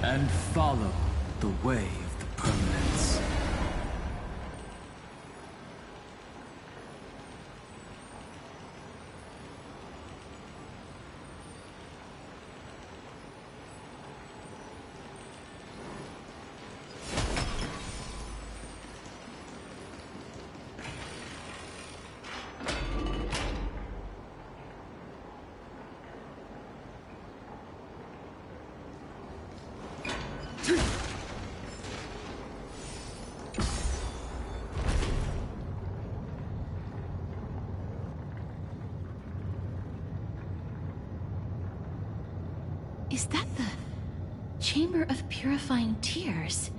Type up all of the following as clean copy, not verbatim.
and follow the way of the permanence. Is that the Chamber of Purifying Tears?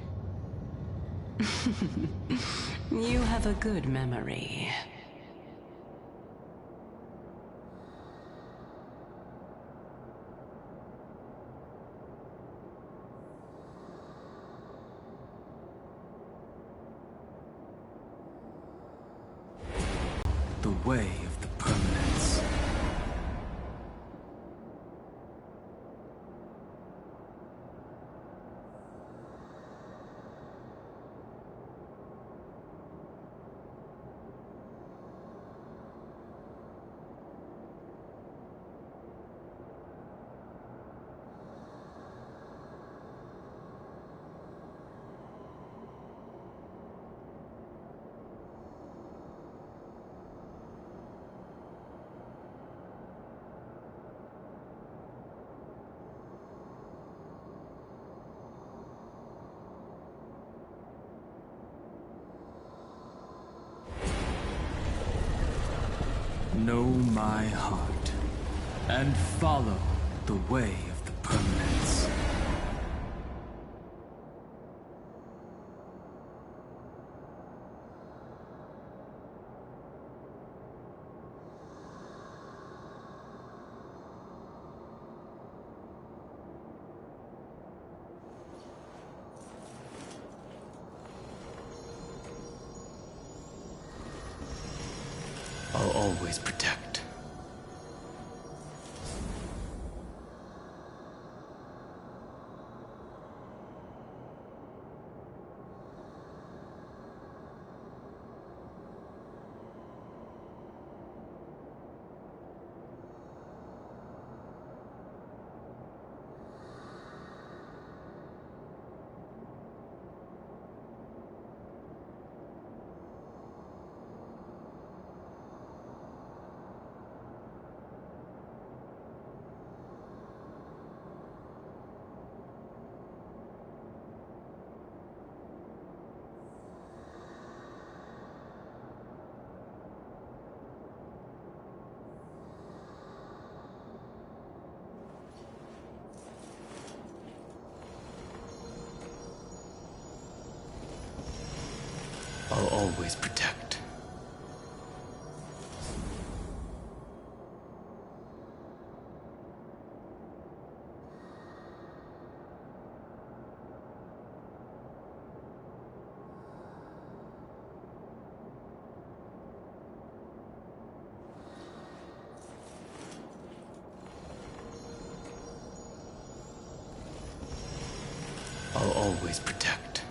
You have a good memory. The way of the permanence. Know my heart, and follow the way of the permanence. I'll always protect. I'll always protect. I'll always protect.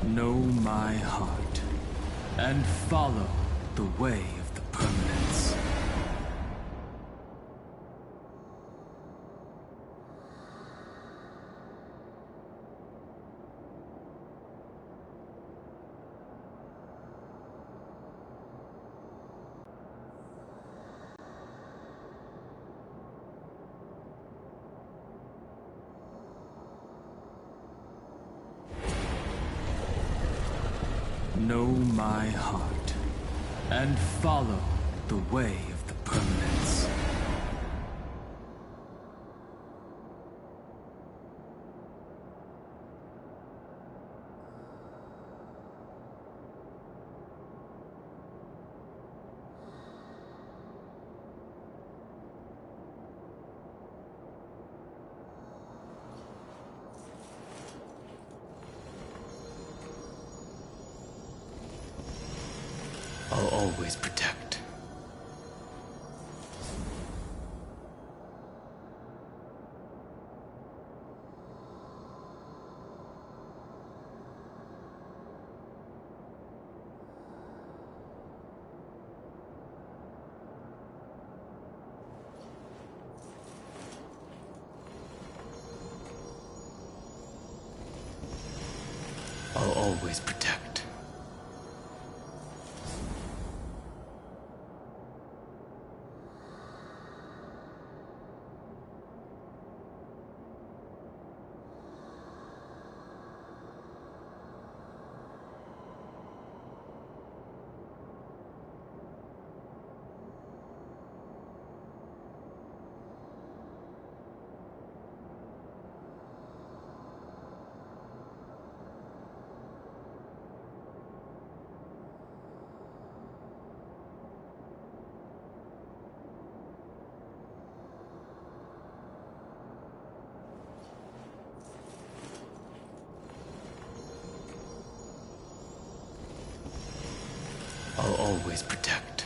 Know my heart, and follow the way of the permanence. Know my heart, and follow the way of the permanence. I'll always protect. I'll always protect. I'll always protect.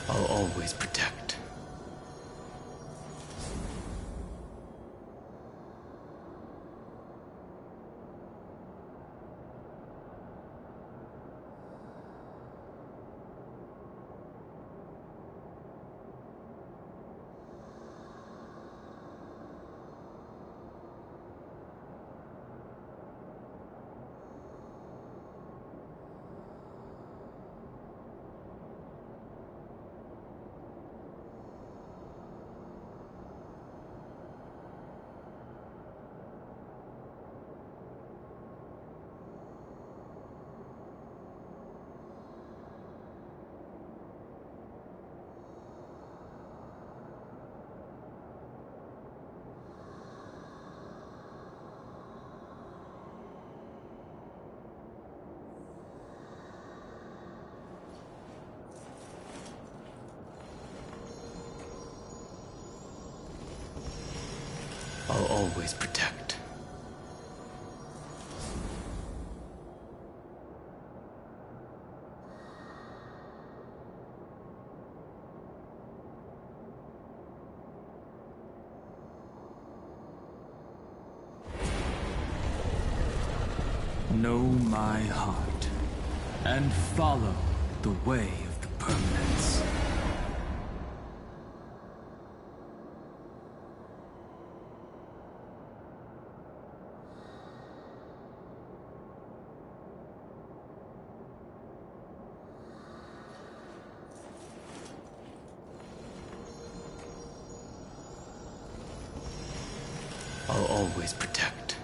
I'll always protect. I'll always protect. Know my heart and follow the way of the permanence. I'll always protect.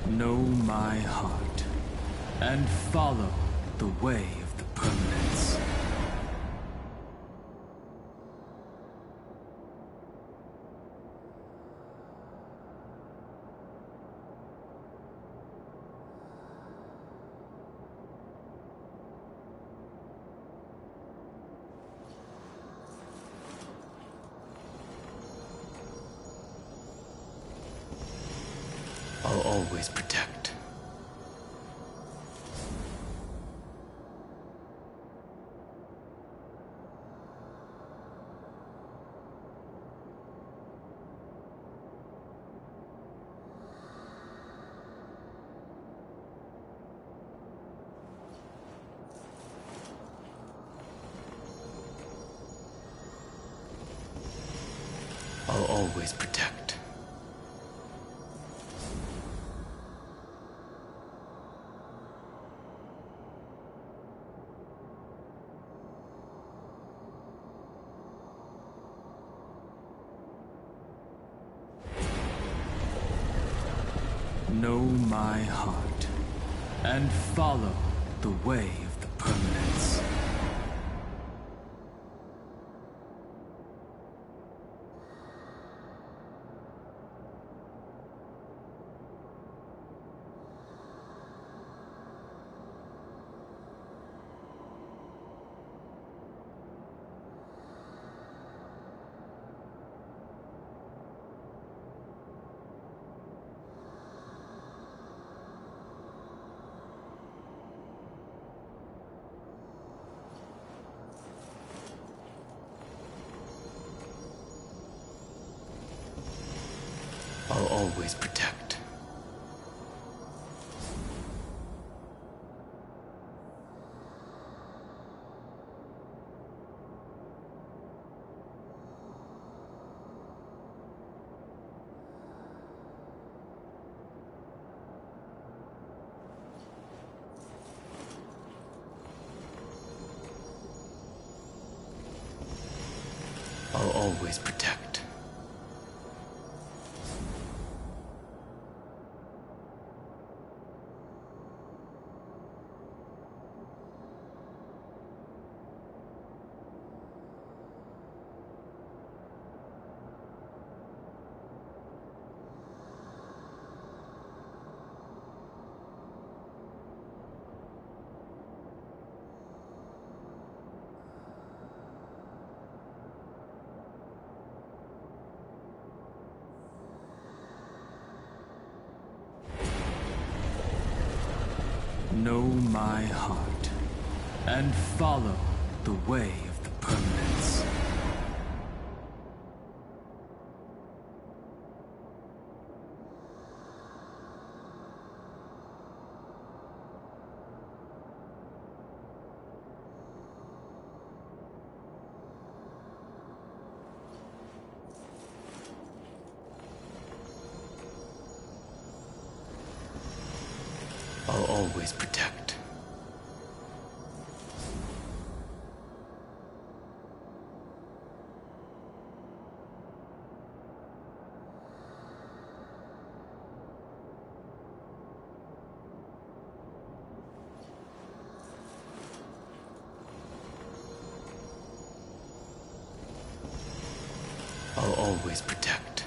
Know my heart and follow the way of the permanence. always protect. I'll always protect. Know my heart and follow the way of the permanence. I'll always protect. I'll always protect. Know my heart and follow the way of the permanence. I'll always protect. I'll always protect.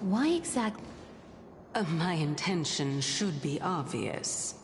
Why exactly? My intention should be obvious.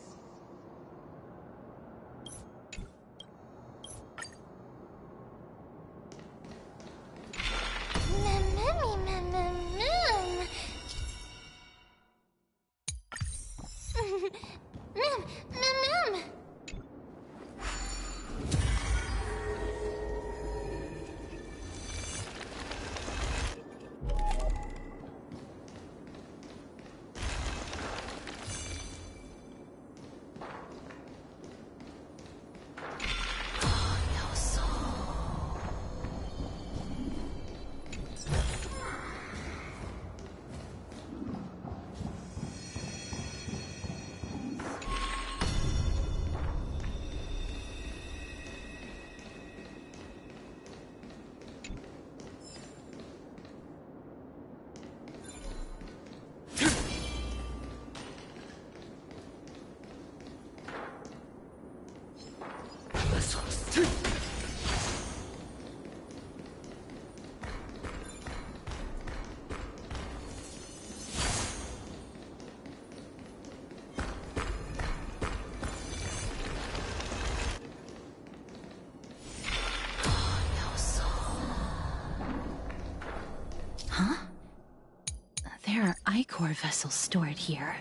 decor vessel stored here.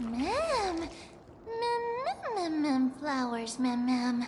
Ma'am. Flowers, ma'am.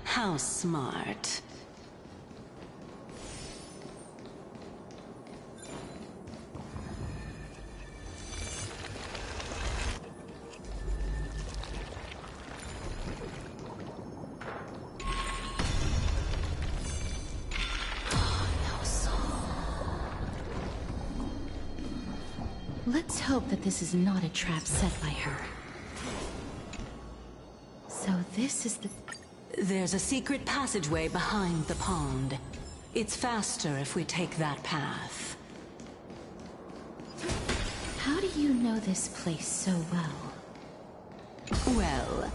How smart. Let's hope that this is not a trap set by her. So this is the... There's a secret passageway behind the pond. It's faster if we take that path. How do you know this place so well? Well,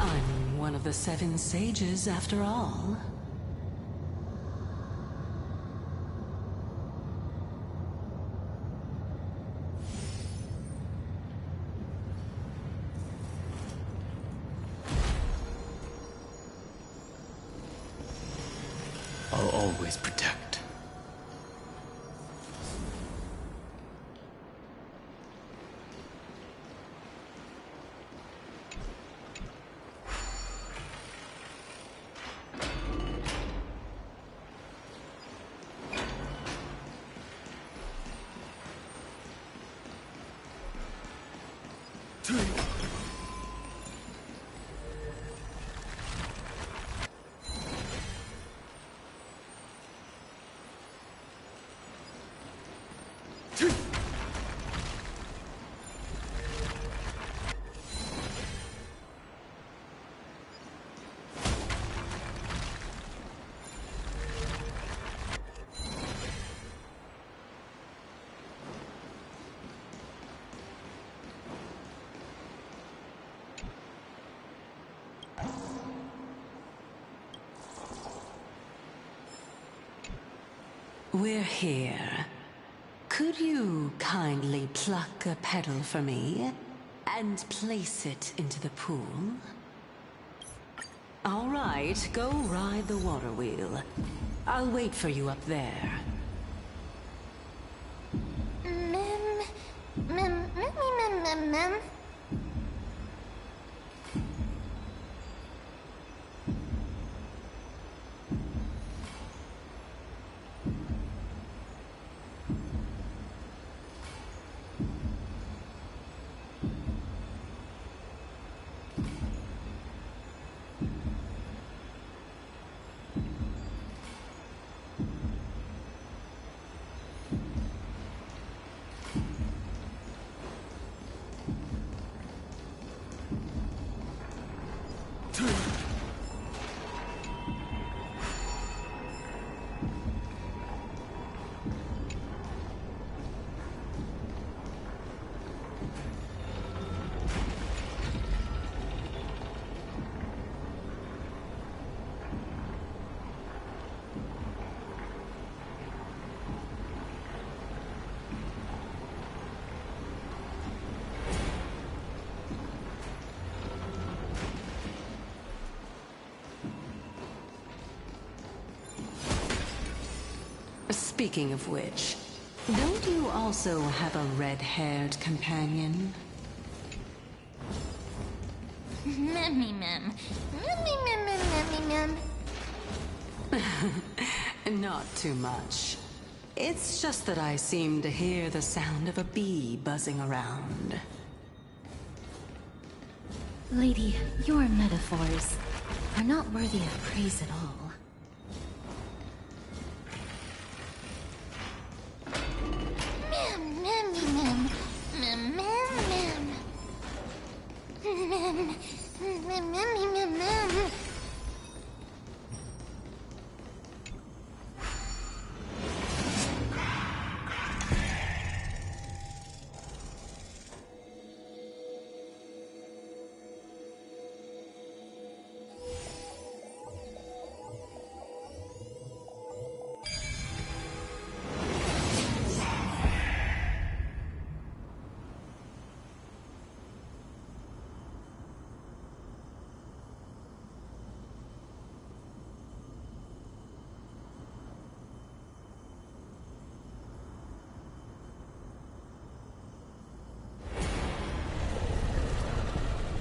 I'm one of the 7 sages after all. I'll always protect. We're here. Could you kindly pluck a petal for me and place it into the pool? All right, go ride the water wheel. I'll wait for you up there. Ma'am. Speaking of which, don't you also have a red-haired companion? Ma'am. Not too much. It's just that I seem to hear the sound of a bee buzzing around. Lady, your metaphors are not worthy of praise at all. Mem, mem, mem, mem, mem, mem, mem, mem, mem, mem.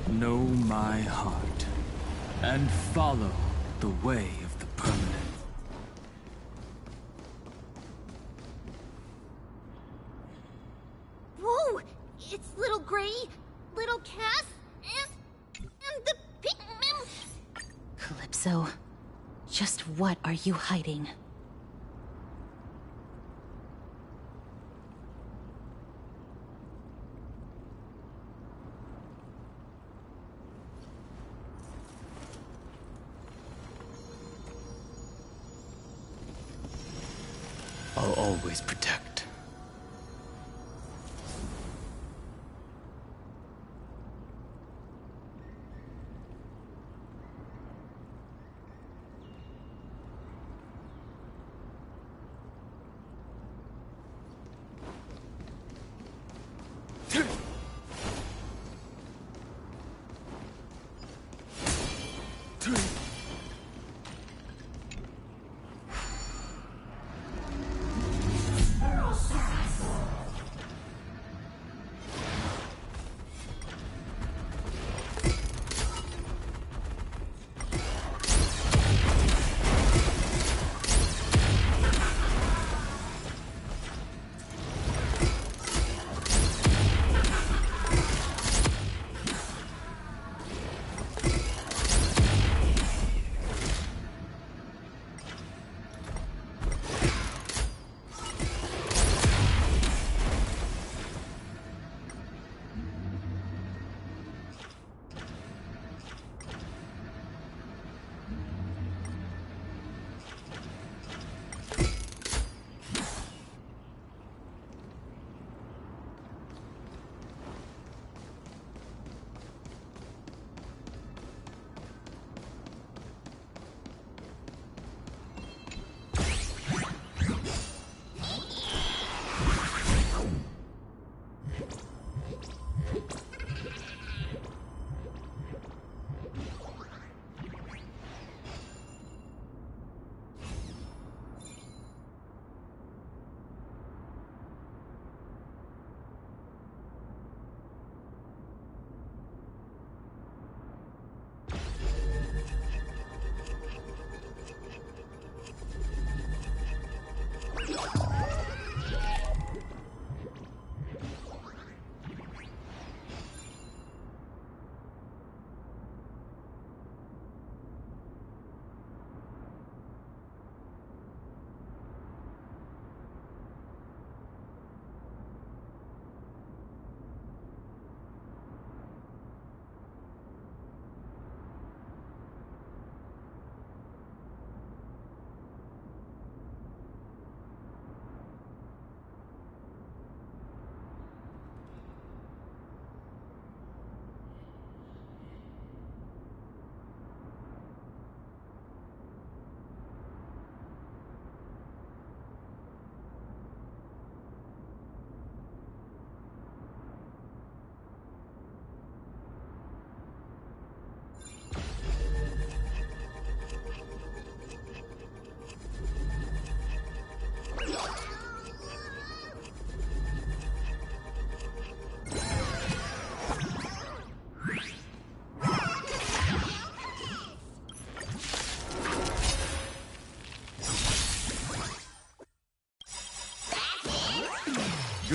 Know my heart, and follow the way of the permanent. Whoa! It's little Gray, little Cass, and the pink mem. Calypso, just what are you hiding? I'll always protect.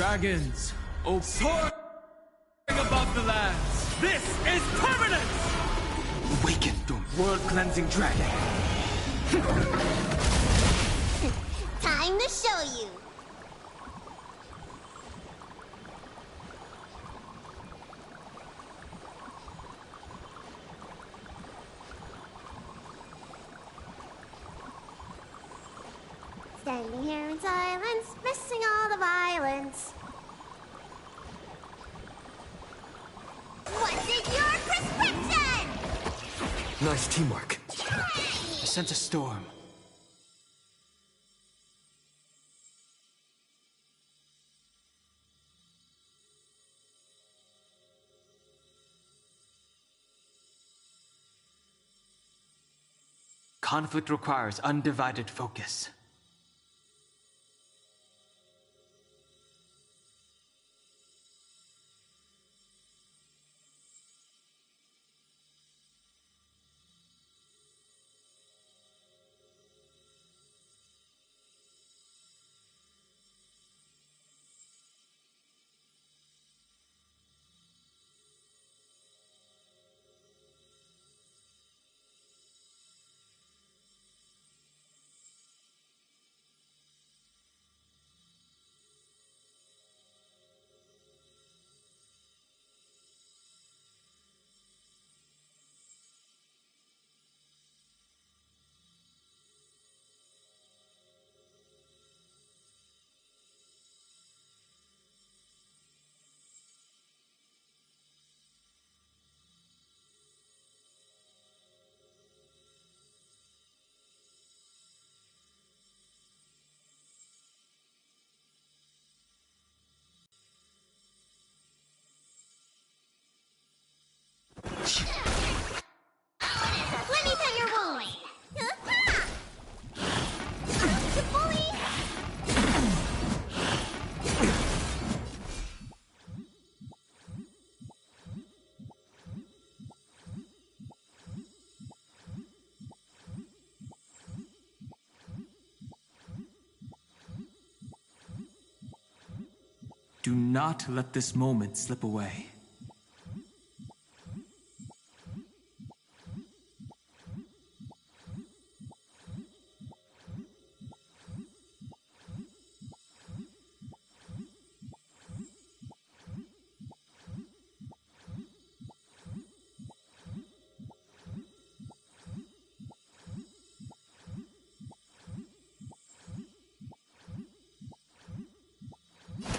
Dragons, soaring above the lands. This is permanence! Awaken the world-cleansing dragon. Time to show you. Standing here in silence, missing all the violence. What's in your prescription? Nice teamwork. I sense a storm. Conflict requires undivided focus. Let me pet your wounds. You bully. Do not let this moment slip away.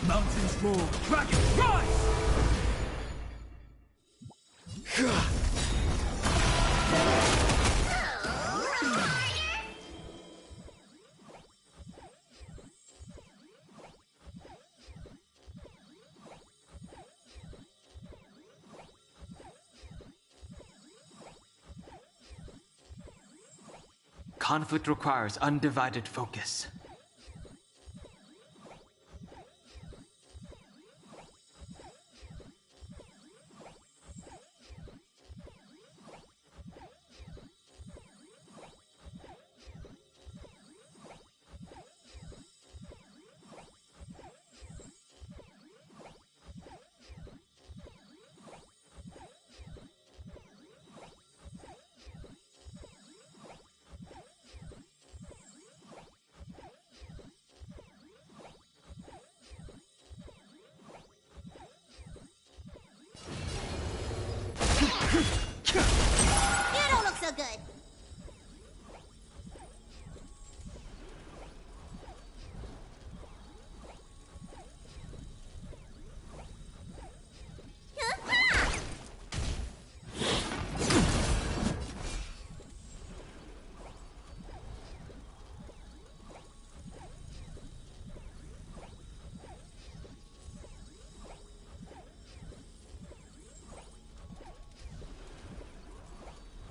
Mountains roar, dragons rise! Conflict requires undivided focus. You don't look so good.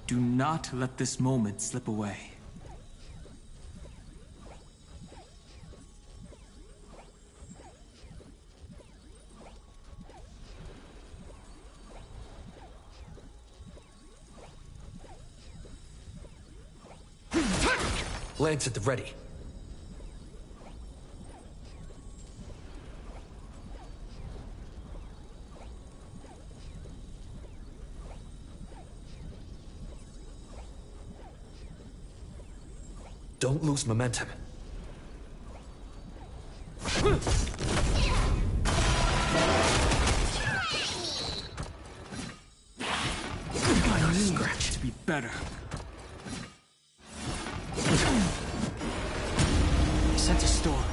Do not let this moment slip away. Lance at the ready. Don't lose momentum. I need to be better. Sense a storm.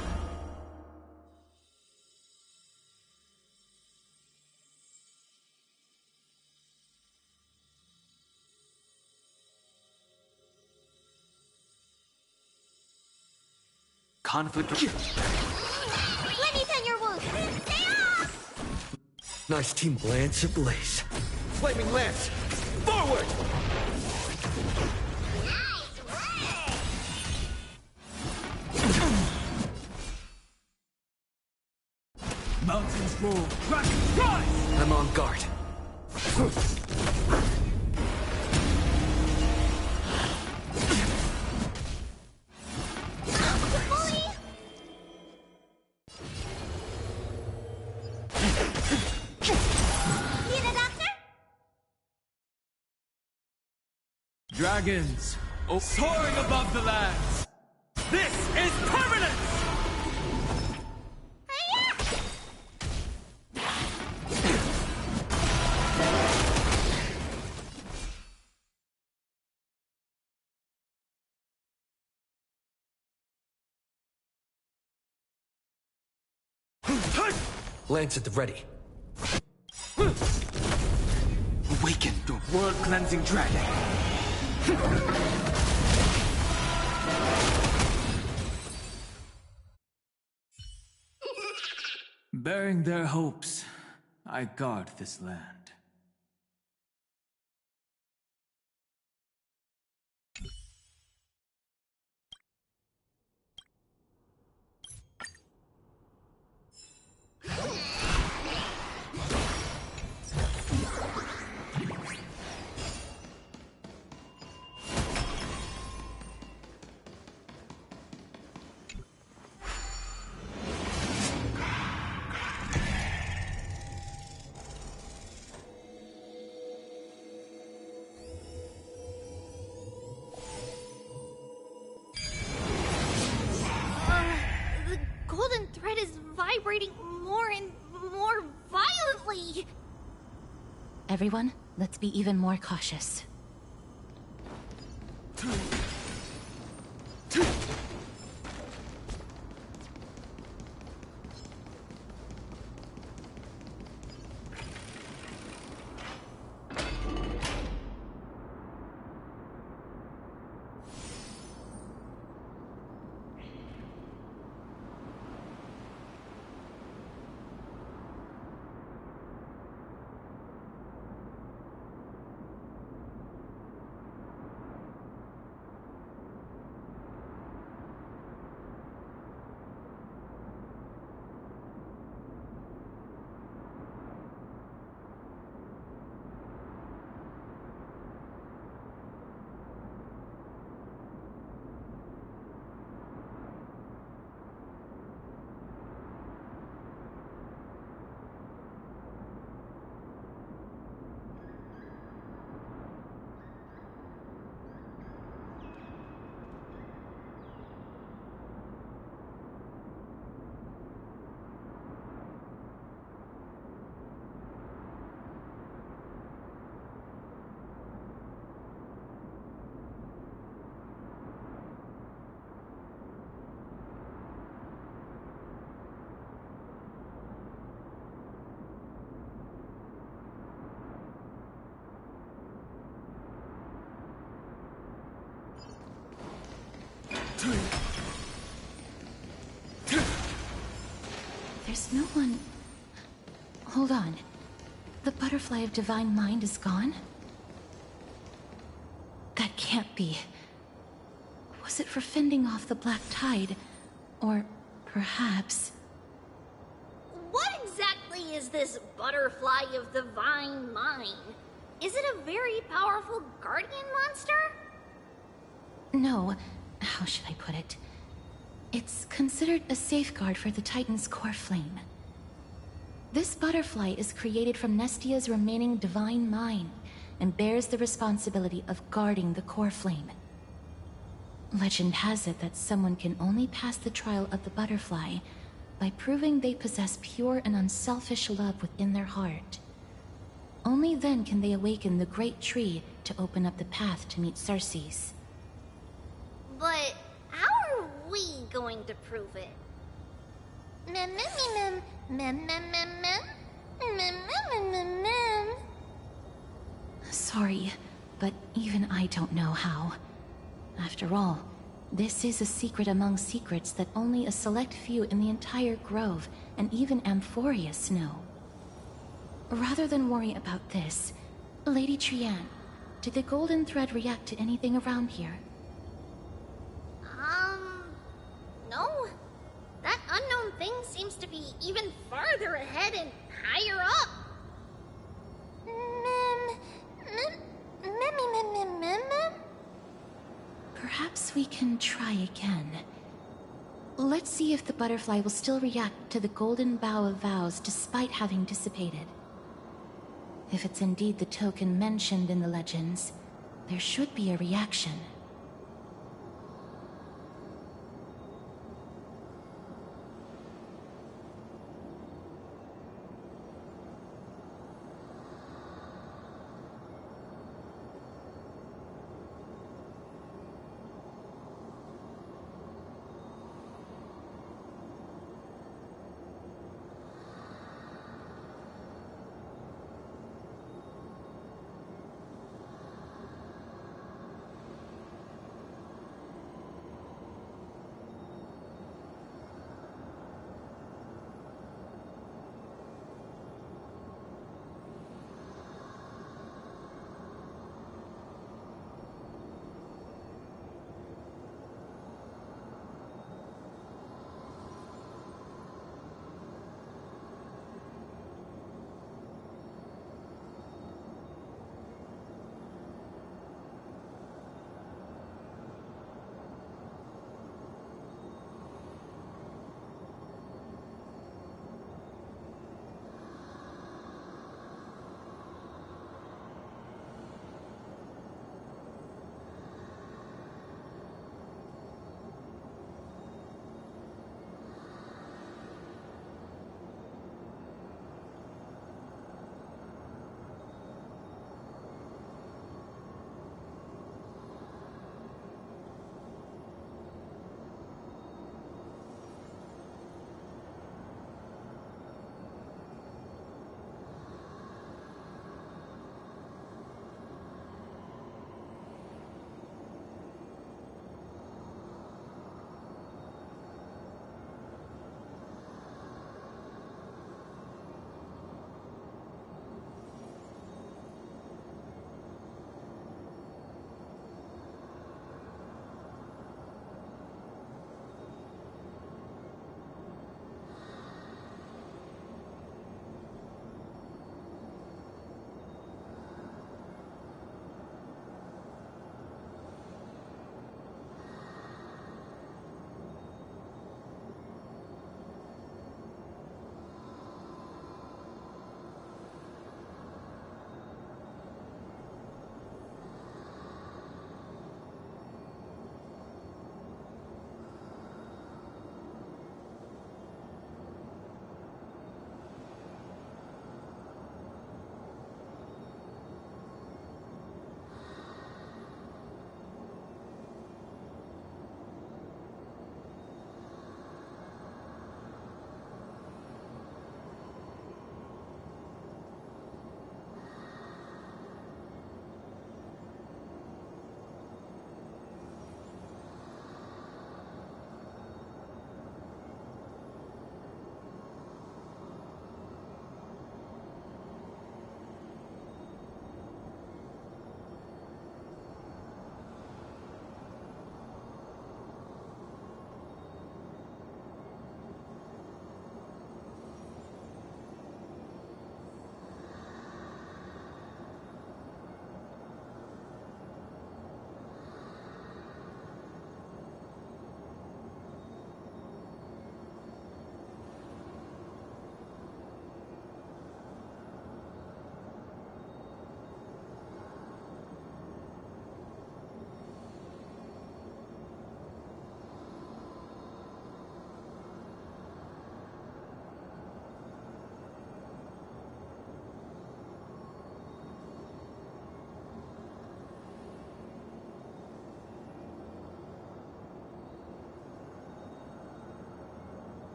Conflict. Let me tend your wound. Stay off! Nice team. Lance ablaze. Flaming lance! Forward! Mountains roll. Dragons rise! I'm on guard. Need a doctor? Dragons, soaring above the lands. This is permanence! Lance at the ready. Awaken the world-cleansing dragon. Bearing their hopes, I guard this land. The golden thread is vibrating more and more violently. Everyone, let's be even more cautious. There's no one... Hold on. The butterfly of divine mind is gone? That can't be. Was it for fending off the black tide? Or perhaps... What exactly is this butterfly of divine mind? Is it a very powerful guardian monster? No. How should I put it? It's considered a safeguard for the Titan's core flame. This butterfly is created from Nestia's remaining divine mind and bears the responsibility of guarding the core flame. Legend has it that someone can only pass the trial of the butterfly by proving they possess pure and unselfish love within their heart. Only then can they awaken the great tree to open up the path to meet Ceres. But how are we going to prove it? Mem mem mem mem mem mem mem mem mem mem mem. Sorry, but even I don't know how. After all, this is a secret among secrets that only a select few in the entire grove and even Amphorius know. Rather than worry about this, Lady Trianne, did the golden thread react to anything around here? No. That unknown thing seems to be even farther ahead and higher up. Mem. Perhaps we can try again. Let's see if the butterfly will still react to the golden bough of vows despite having dissipated. If it's indeed the token mentioned in the legends, there should be a reaction.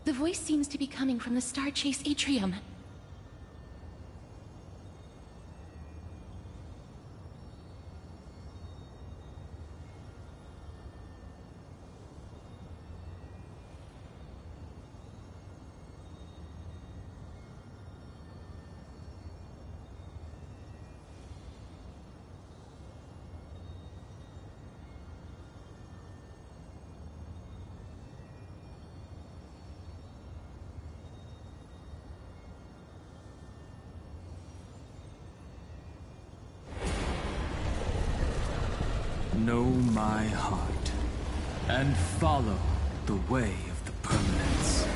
The voice seems to be coming from the Star Chase atrium. Know my heart, and follow the way of the permanence.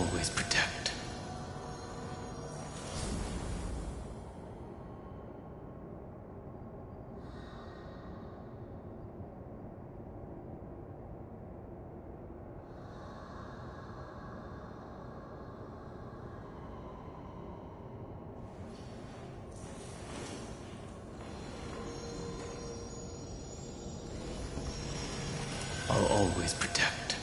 always protect. I'll always protect.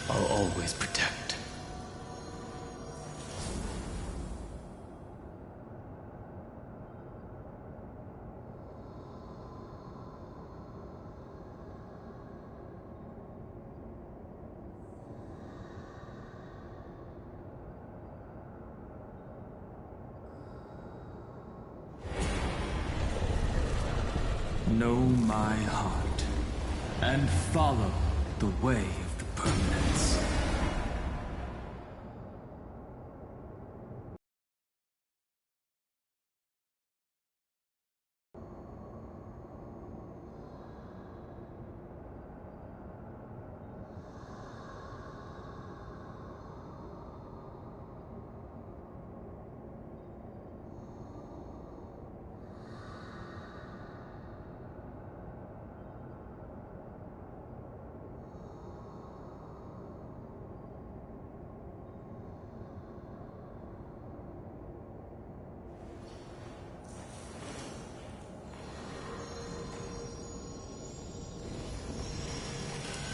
I'll always protect. Know my heart and follow the way of the permanence.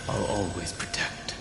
I'll always protect.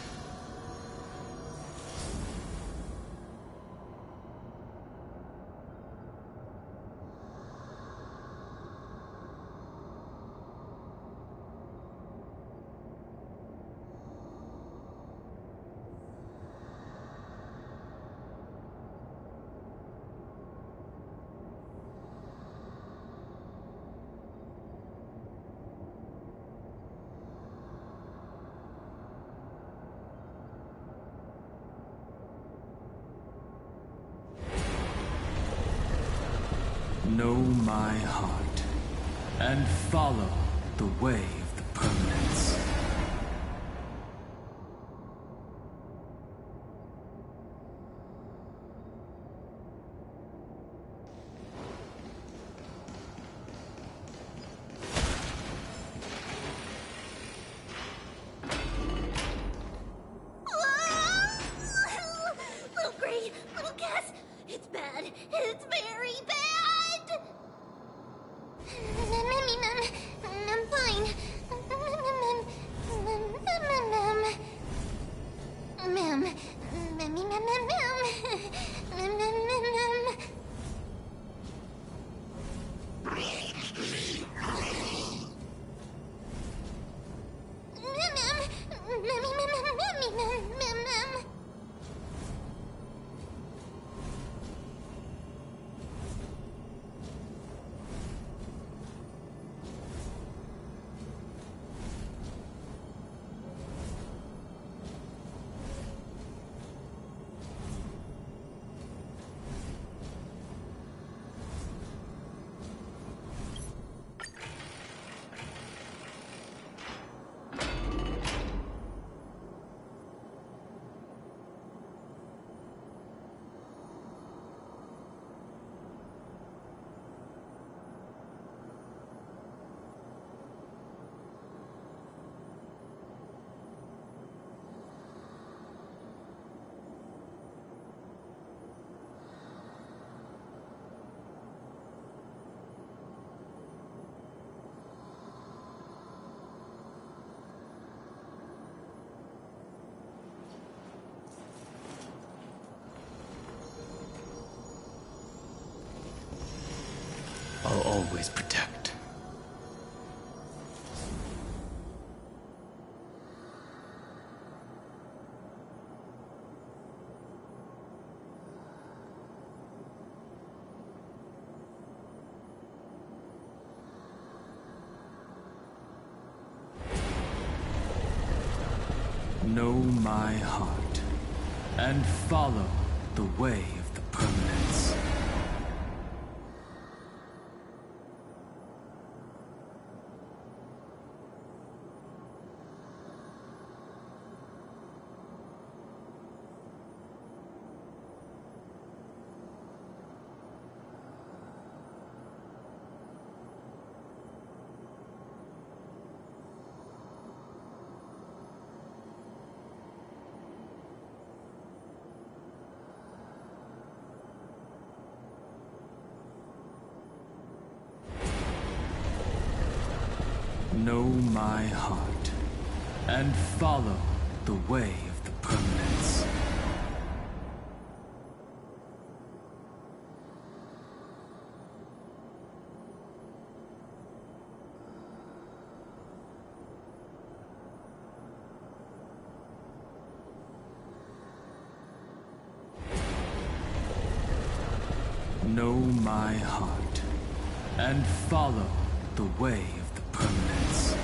Know my heart and follow the way of the permanence. Little Gray, little Cass, it's bad. It's very bad. I'm fine. always protect. Know my heart, and follow the way of the permanence. Know my heart, and follow the way of the permanence. Know my heart, and follow the way of the permanence.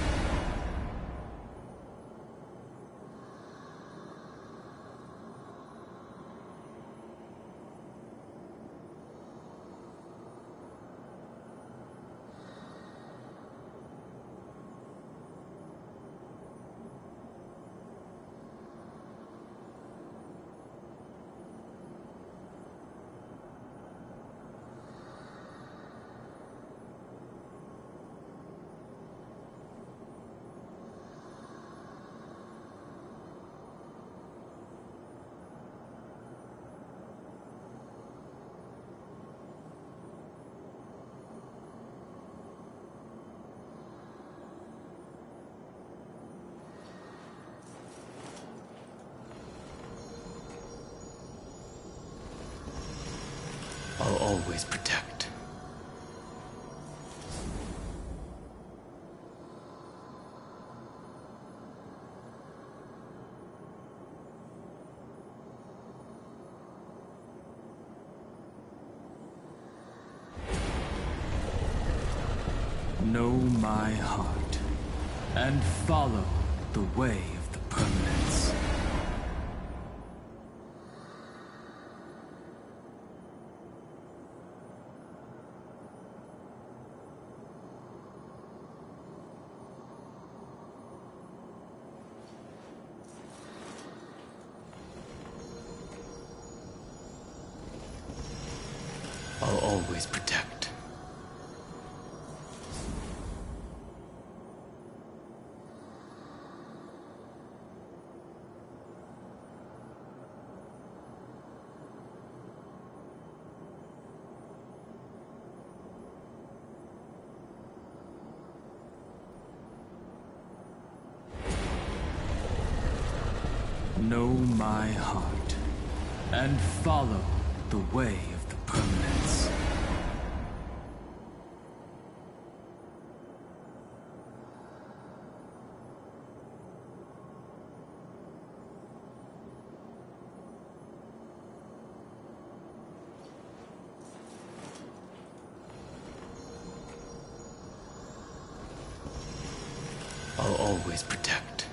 I'll always protect. Know my heart, and follow the way of the permanence. I'll always protect. Know my heart, and follow the way of the permanence. I'll always protect.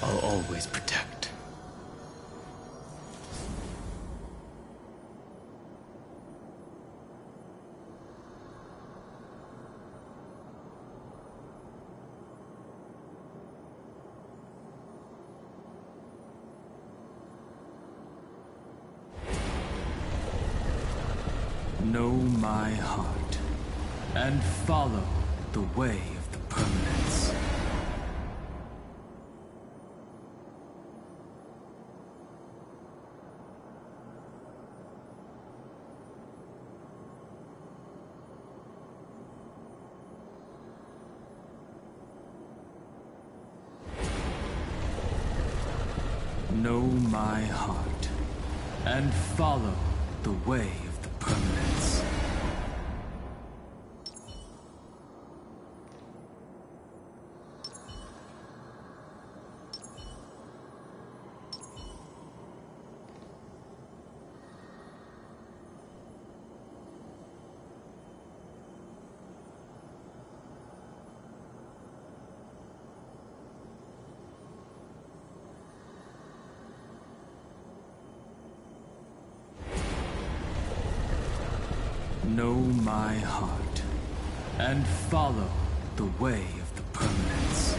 I'll always protect. Know my heart, and follow the way of the permanence. Know my heart and follow the way of the permanence. Know my heart and follow the way of the permanence.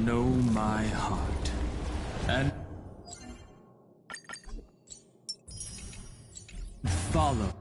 Know my heart and follow.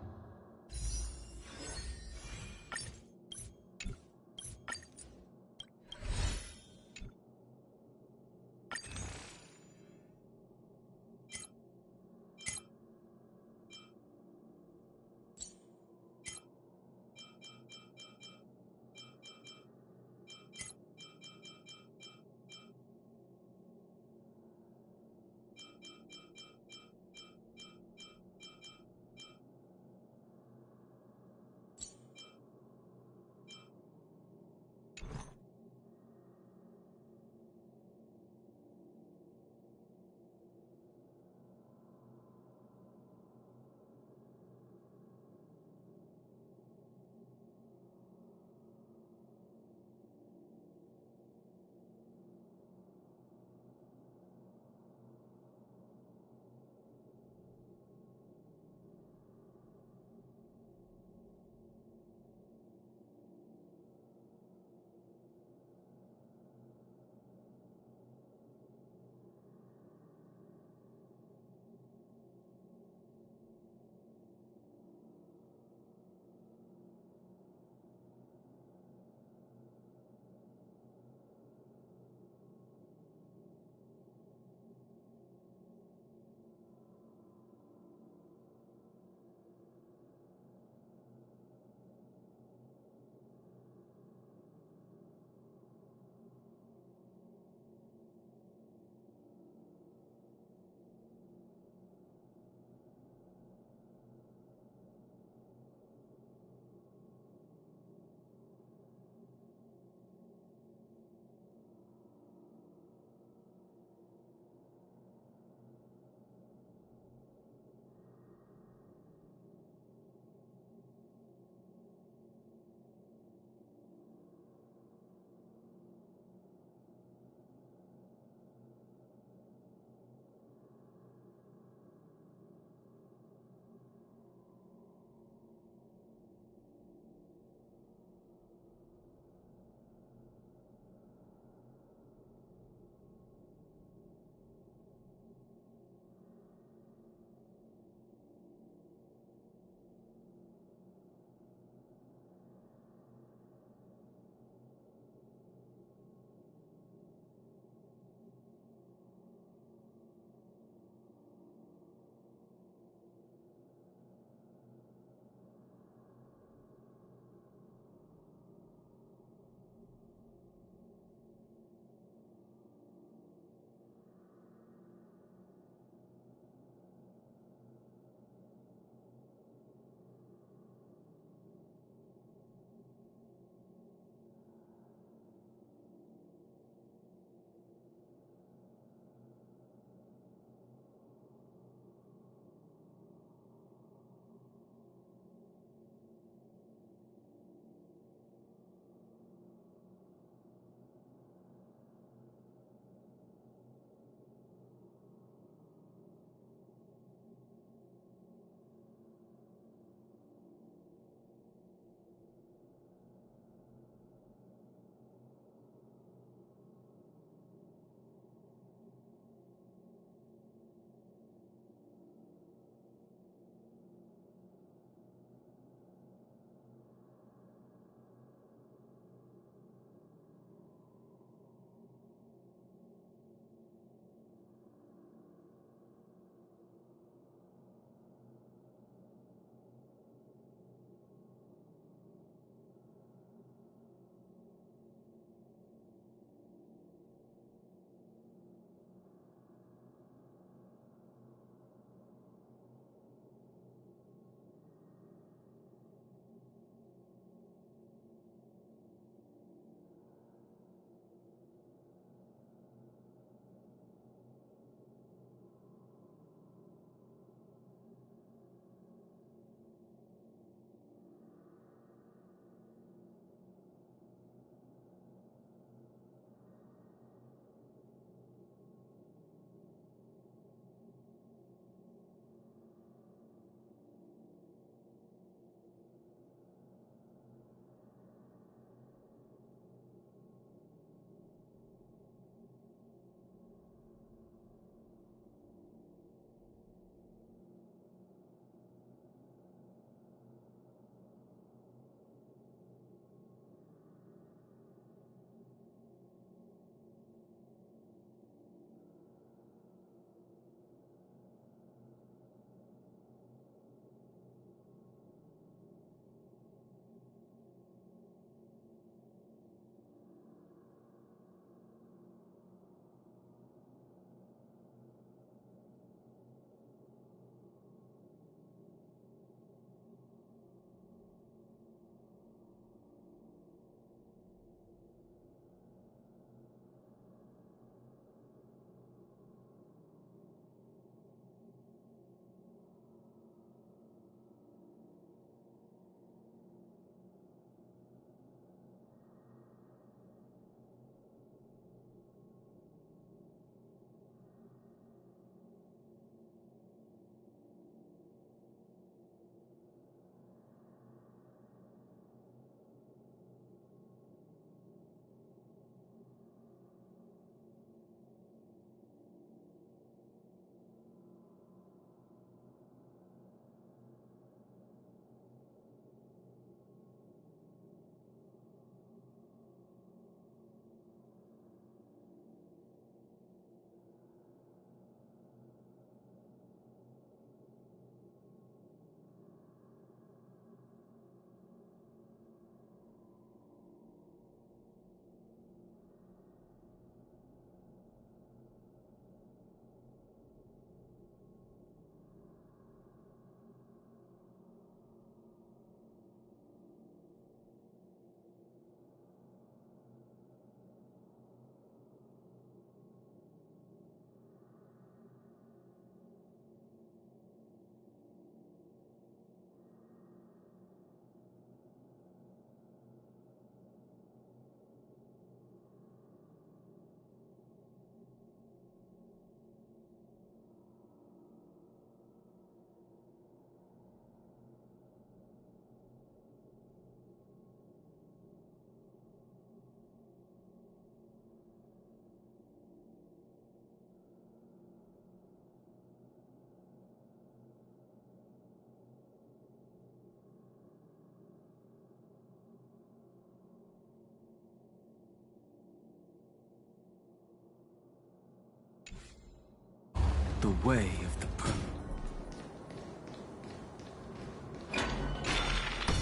the way of the permanent.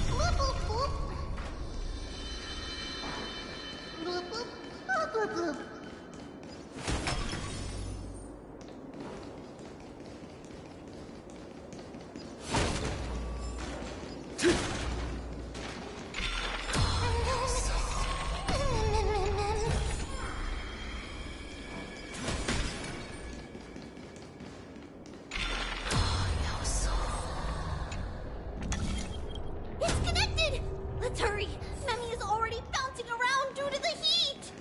Bloop, bloop, bloop. Bloop, bloop, bloop, bloop, bloop. It's connected! Let's hurry! Memmy is already bouncing around due to the heat!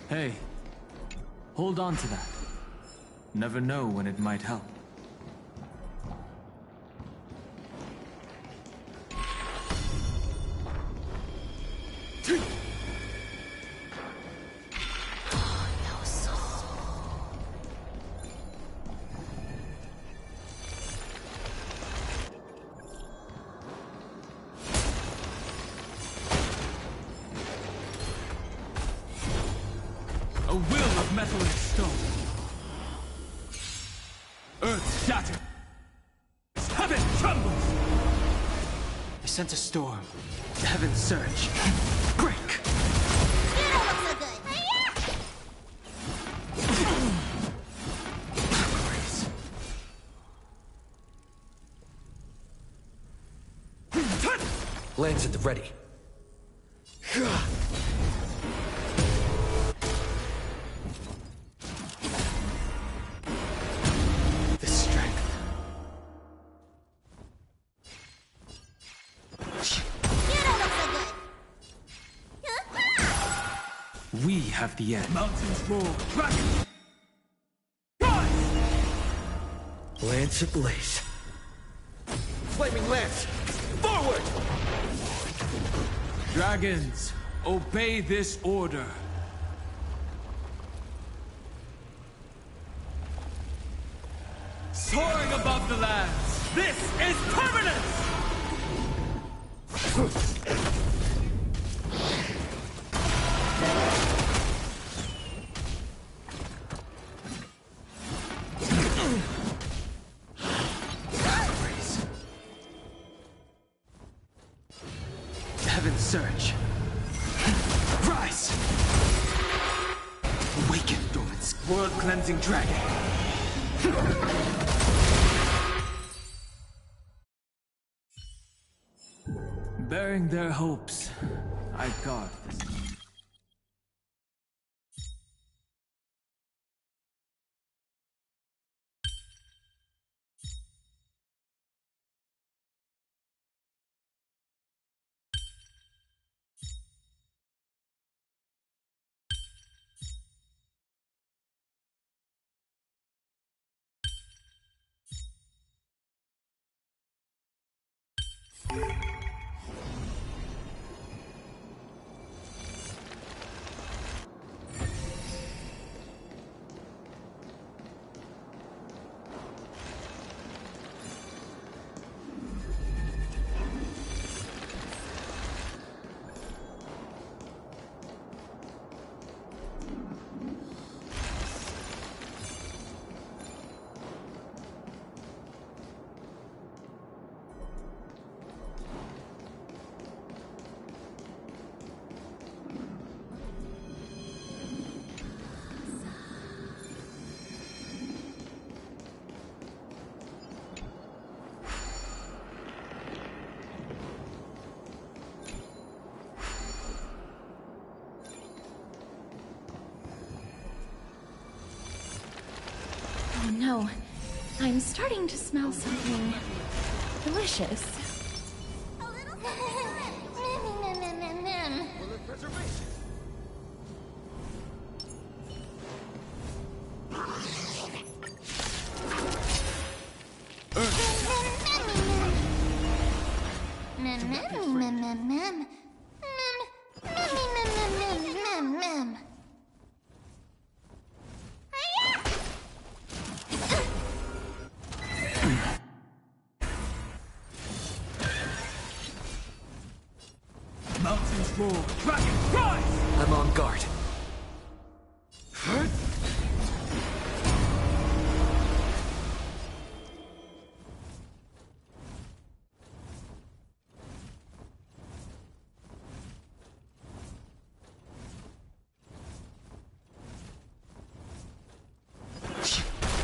Hey, hold on to that. Never know when it might help. A will of metal and stone. Earth shatters. Heaven trembles. I sent a storm. The heavens surge. Break. You don't look so good. Lands at the ready. The strength. You don't look so good. We have the end. Mountains roar, dragon! Rise! Lance ablaze. Flaming lance! Forward! Dragons, obey this order. Soaring above the lands, this is permanence! Heaven's surge. Rise! Awaken, dormant world-cleansing dragon. Bearing their hopes, I guard this. Oh no, I'm starting to smell something delicious. A little something. Bullet preservation. Mountains roar, dragon rise! I'm on guard.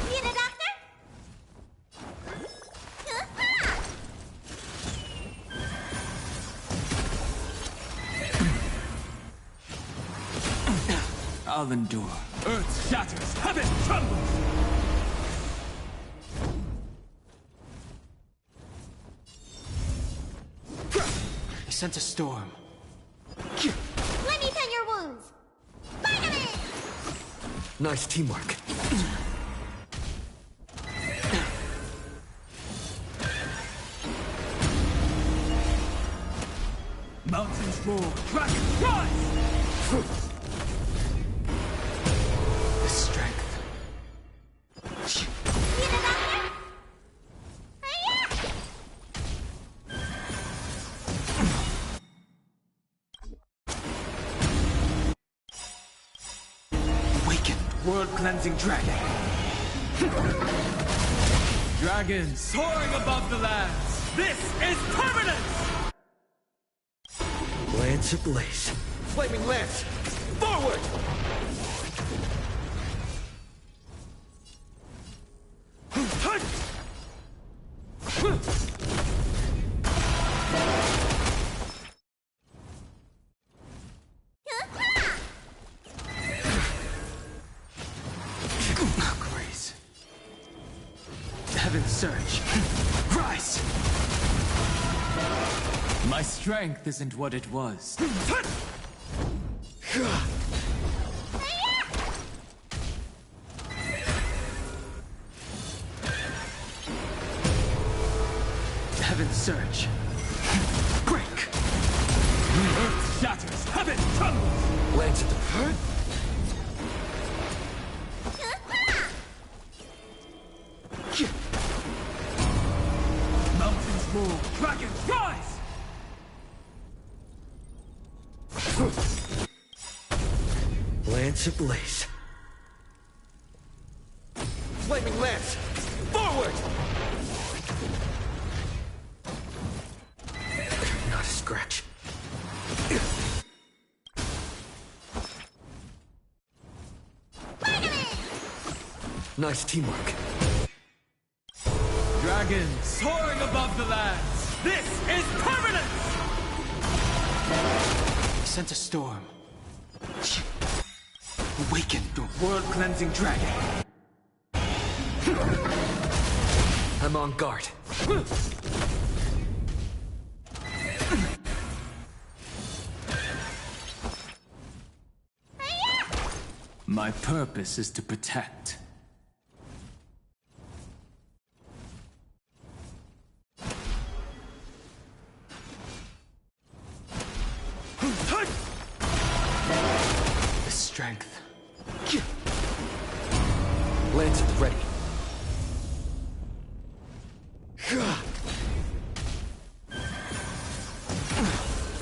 Need a doctor? I'll endure. Earth shatters, heaven trembles! I sense a storm. Let me tend your wounds. Spider-Man! Nice teamwork. Mountains roar, dragon rise! The strength. Need a doctor? Awakened, world-cleansing dragon. Dragons soaring above the lands. This is permanence! Lance ablaze. Flaming lance! Forward! Grace. Heaven's surge. Rise! My strength isn't what it was. search. Break! Earth shatters, heaven trembles! Lands at the hurt. Mountains move, dragons rise! Lance ablaze. Flaming lance! Forward! Not a scratch. Nice teamwork. Dragons soaring above the lands! This is permanence! Sent a storm. Awaken the world-cleansing dragon. I'm on guard. My purpose is to protect. The strength. Lance is ready.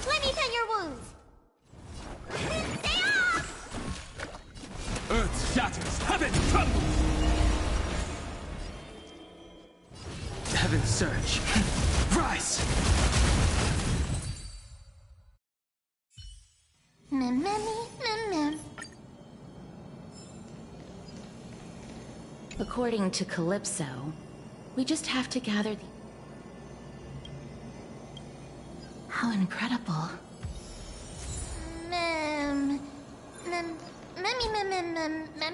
Let me tend your wounds. Stay off! Earth shatters, heaven trembles! Heaven surge. Rise! Mem, mem, mem. According to Calypso, we just have to gather the... How incredible. Mem. Memmy, memmy, mem? Mem.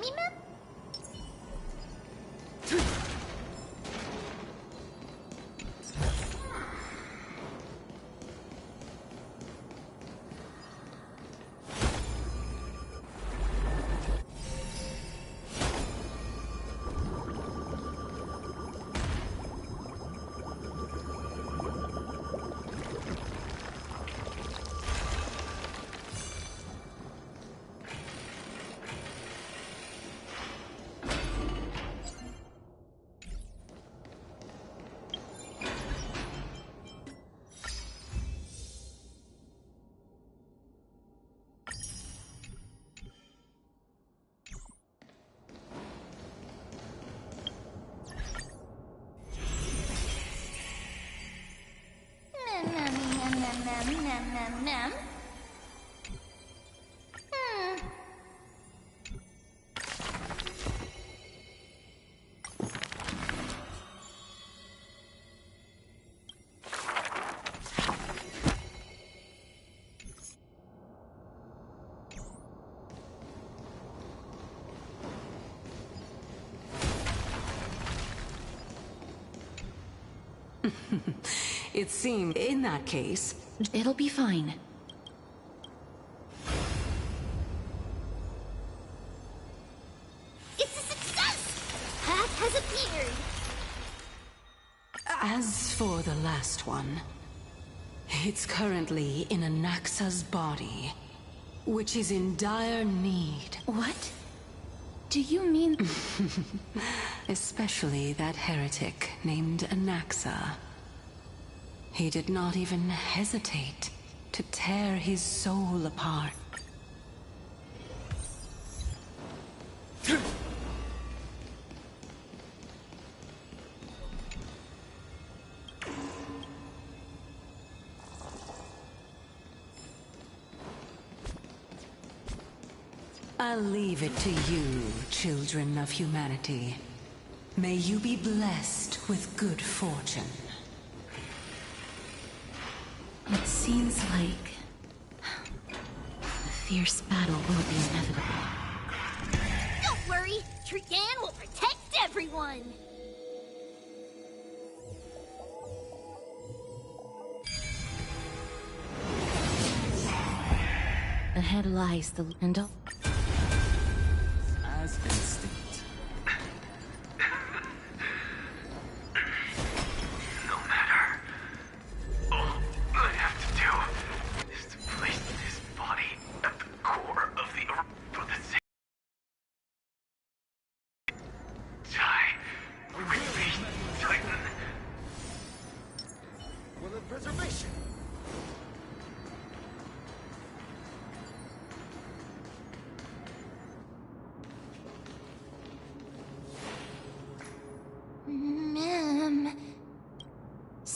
It seemed, in that case, It'll be fine. It's a success! Path has appeared. as for the last one, it's currently in Anaxa's body, which is in dire need. What? Do you mean... Especially that heretic named Anaxa. He did not even hesitate to tear his soul apart. I'll leave it to you, children of humanity. May you be blessed with good fortune. It seems like... a fierce battle will be inevitable. Don't worry, Trigan will protect everyone! Ahead lies the... and all... As instinct. No matter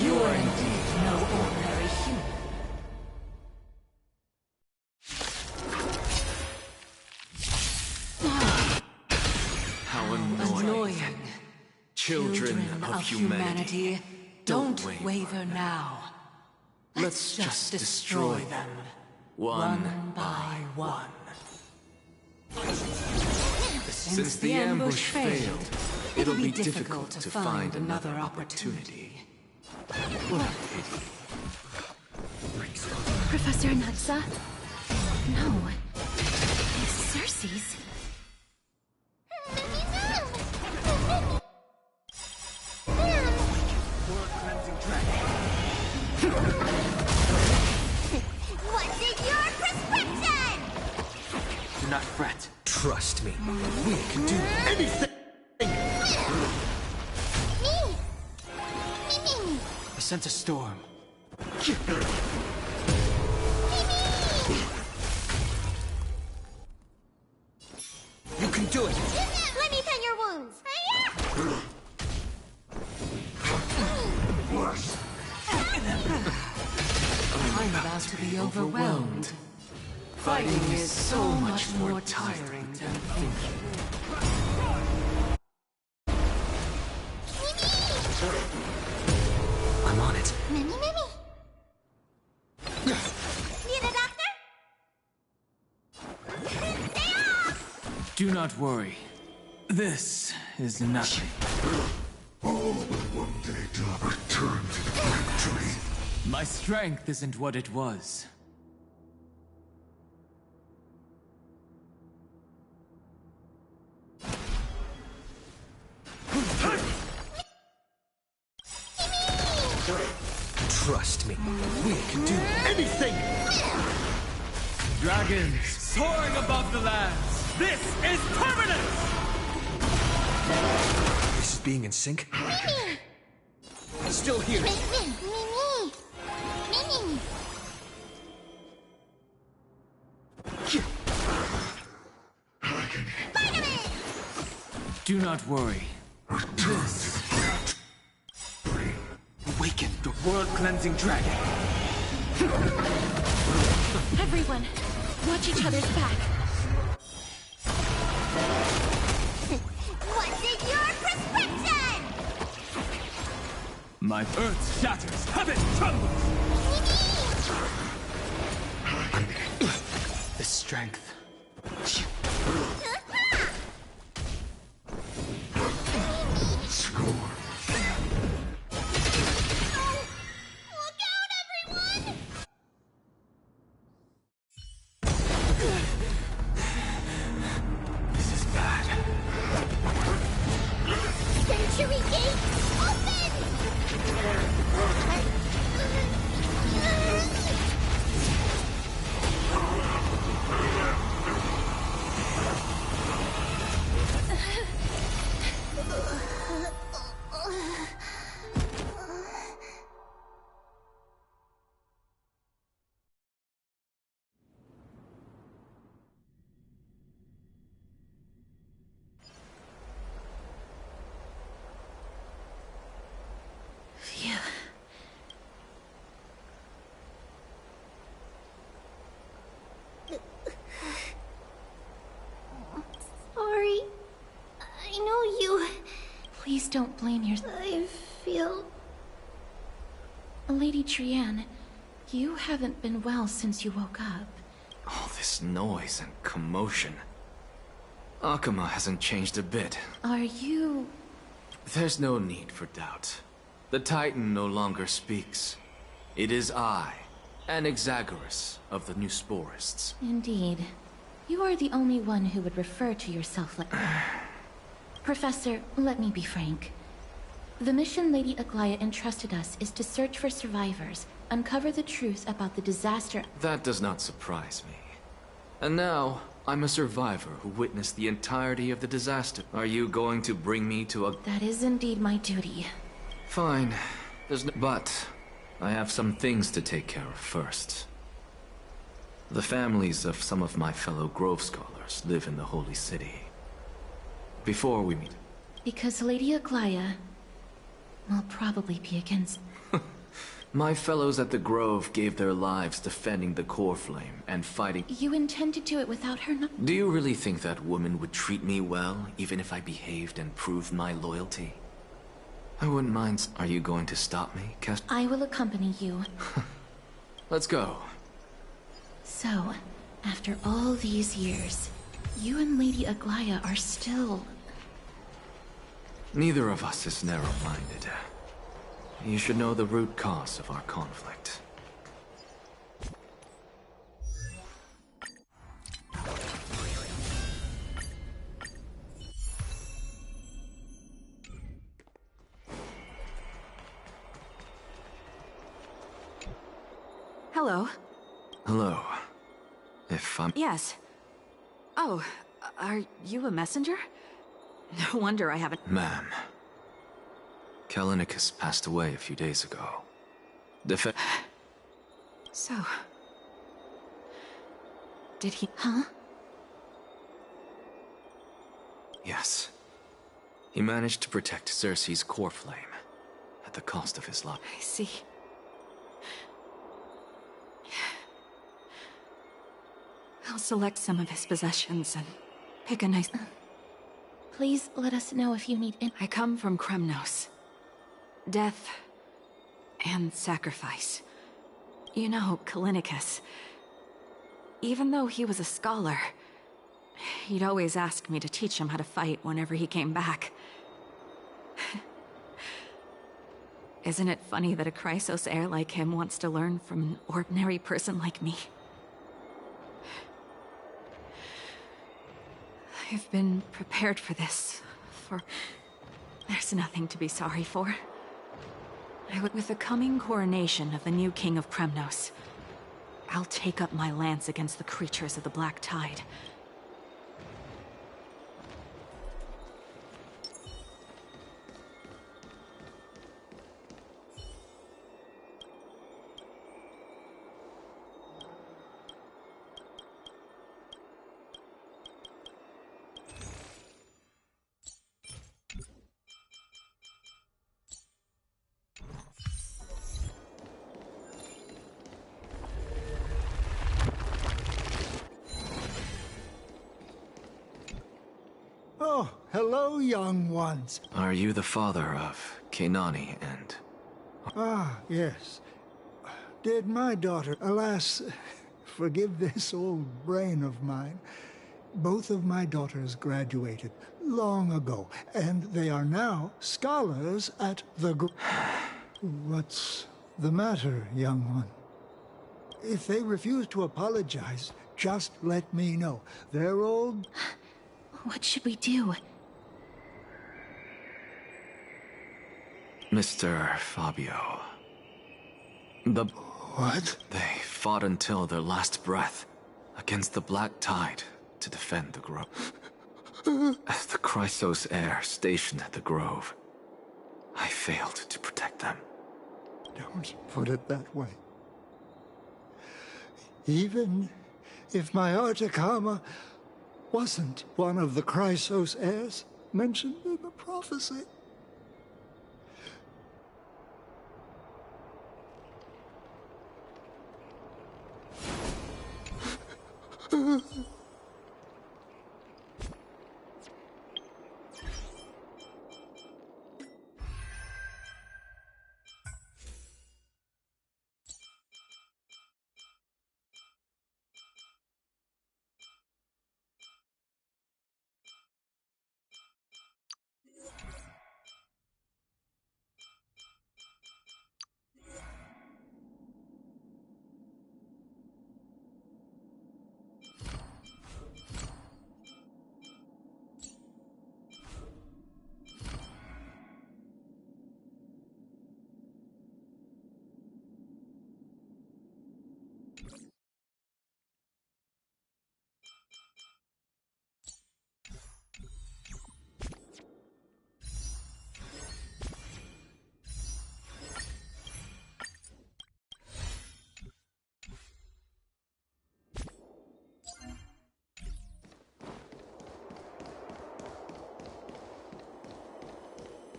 You are indeed no ordinary human. How annoying. Children of humanity, don't waver now. Let's just destroy them, one by one. Since the ambush failed, it'll be difficult to find another opportunity. What a pity. Professor Natsa? No. It's Cersei's. What's in your prescription? Do not fret. Trust me. We can do anything! Me! I sense a storm. You can do it! Let me tend your wounds. I'm about to be overwhelmed. Fighting is so much more tiring than thinking. I'm on it. Mimi. Need a doctor? Stay off! Do not worry. This is nothing. All but one day to return to the victory. My strength isn't what it was. Trust me. We can do anything! Dragons soaring above the lands. This is permanent! This is being in sync? Still here. Mimi. Do not worry. This. Awaken the world-cleansing dragon. Everyone, watch each other's back. What's in your prescription? My earth shatters, heaven trembles! The strength. Score. Look out, everyone! This is bad. Century Gate, open! Phew. Sorry. I know you. Please don't blame yourself. I feel... Lady Trianne, you haven't been well since you woke up. All this noise and commotion. Akuma hasn't changed a bit. Are you... There's no need for doubt. The Titan no longer speaks. It is I, Anaxagoras of the New Sporists. Indeed. You are the only one who would refer to yourself like... Professor, let me be frank. The mission Lady Aglaya entrusted us is to search for survivors, uncover the truth about the disaster... That does not surprise me. And now, I'm a survivor who witnessed the entirety of the disaster. Are you going to bring me to a... That is indeed my duty. Fine. There's no... But, I have some things to take care of first. The families of some of my fellow Grove Scholars live in the Holy City. Before we meet... Because Lady Aglaya will probably be against... My fellows at the Grove gave their lives defending the core flame and fighting. You intend to do it without her Do you really think that woman would treat me well, even if I behaved and proved my loyalty? I wouldn't mind. Are you going to stop me, Cast? I will accompany you. Let's go. So, after all these years, you and Lady Aglaya are still... Neither of us is narrow-minded. You should know the root cause of our conflict. Hello. Hello. If I'm... Yes. Oh, are you a messenger? No wonder I haven't... Ma'am. Kalinicus passed away a few days ago. So... Did he... Huh? Yes. He managed to protect Cersei's core flame, at the cost of his life. I see. I'll select some of his possessions and pick a nice... Please let us know if you need... I come from Kremnos. Death and sacrifice. You know, Kalinicus. Even though he was a scholar, he'd always ask me to teach him how to fight whenever he came back. Isn't it funny that a Chrysos heir like him wants to learn from an ordinary person like me? I've been prepared for this, There's nothing to be sorry for. With the coming coronation of the new king of Kremnos, I'll take up my lance against the creatures of the Black Tide. Oh, hello, young ones. Are you the father of Kenani and... Ah, yes. Did my daughter... Alas, forgive this old brain of mine. Both of my daughters graduated long ago, and they are now scholars at the... What's the matter, young one? If they refuse to apologize, just let me know. They're old... What should we do? Mr. Fabio. The... What? They fought until their last breath against the Black Tide to defend the Grove. As the Chrysos heir stationed at the Grove, I failed to protect them. Don't put it that way. Even if my Artakama wasn't one of the Chrysos heirs mentioned in the prophecy.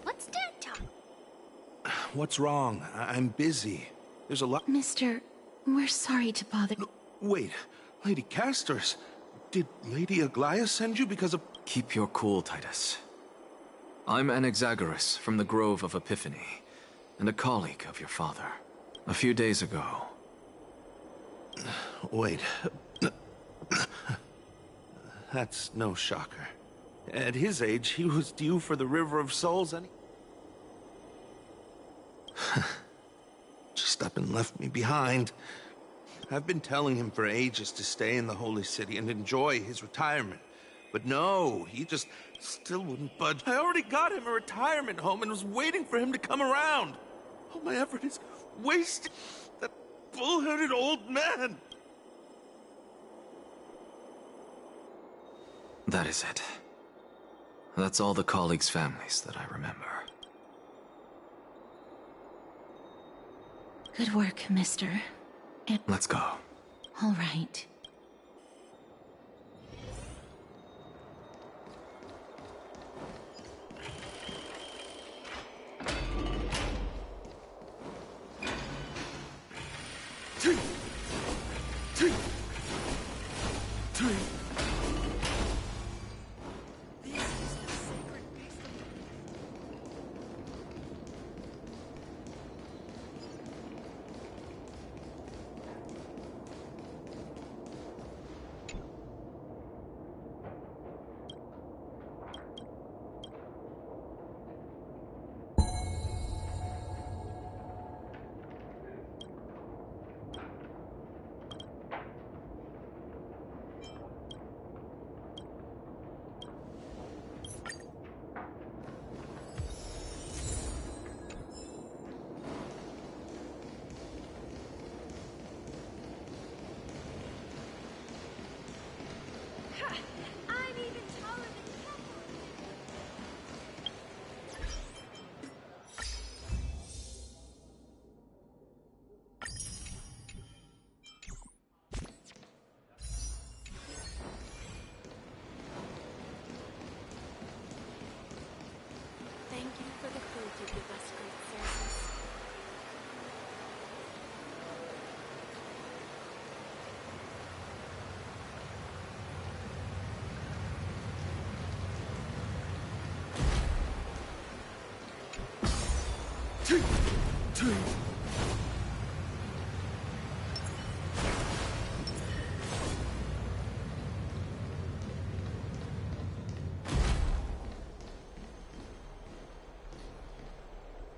What's Dad talking? What's wrong? I'm busy. There's a lot... Mister, we're sorry to bother... No, wait, Lady Castorus, did Lady Aglaia send you because of... Keep your cool, Titus. I'm Anaxagoras from the Grove of Epiphany, and a colleague of your father. A few days ago... Wait... That's no shocker. At his age, he was due for the River of Souls and just up and left me behind. I've been telling him for ages to stay in the Holy City and enjoy his retirement. But no, he just still wouldn't budge. I already got him a retirement home and was waiting for him to come around. All my effort is wasted. That bull-headed old man. That is it. That's all the colleagues' families that I remember. Good work, mister. Let's go. All right.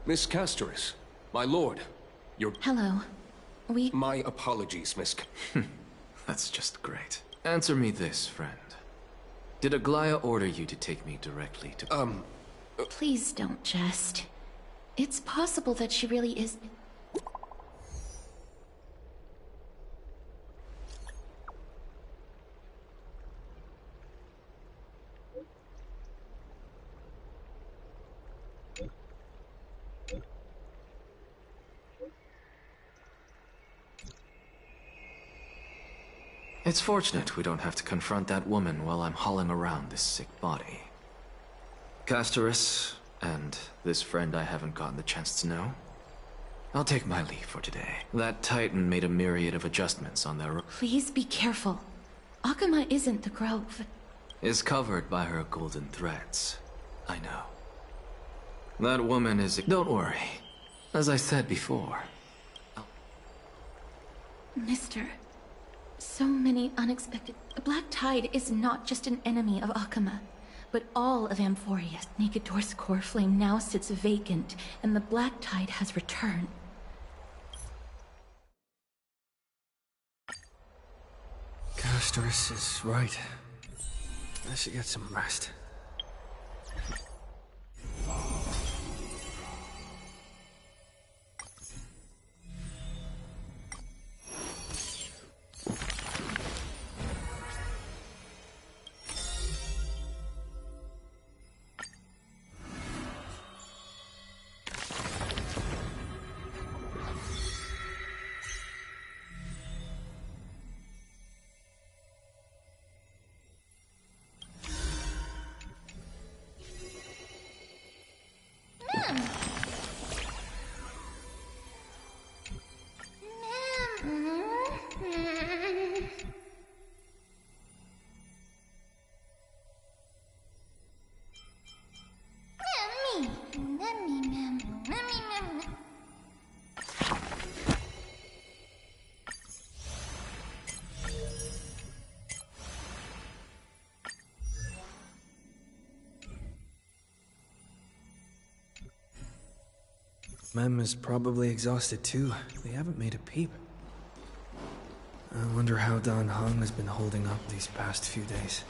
Miss Castorus, my lord, your... Hello. My apologies, Miss... That's just great. Answer me this, friend. Did Aglaia order you to take me directly to... Please don't jest. It's possible that she really is... It's fortunate we don't have to confront that woman while I'm hauling around this sick body. Castorus, and this friend I haven't gotten the chance to know, I'll take my leave for today. That Titan made a myriad of adjustments on their... Please be careful. Akama isn't the Grove. Is covered by her golden threads. I know. That woman is... Don't worry. As I said before. Mister, so many unexpected... The Black Tide is not just an enemy of Akama, but all of Amphorius. Nigador's core flame now sits vacant, and the Black Tide has returned. Castorus is right. I should get some rest. Mem is probably exhausted too. They haven't made a peep. I wonder how Dan Heng has been holding up these past few days.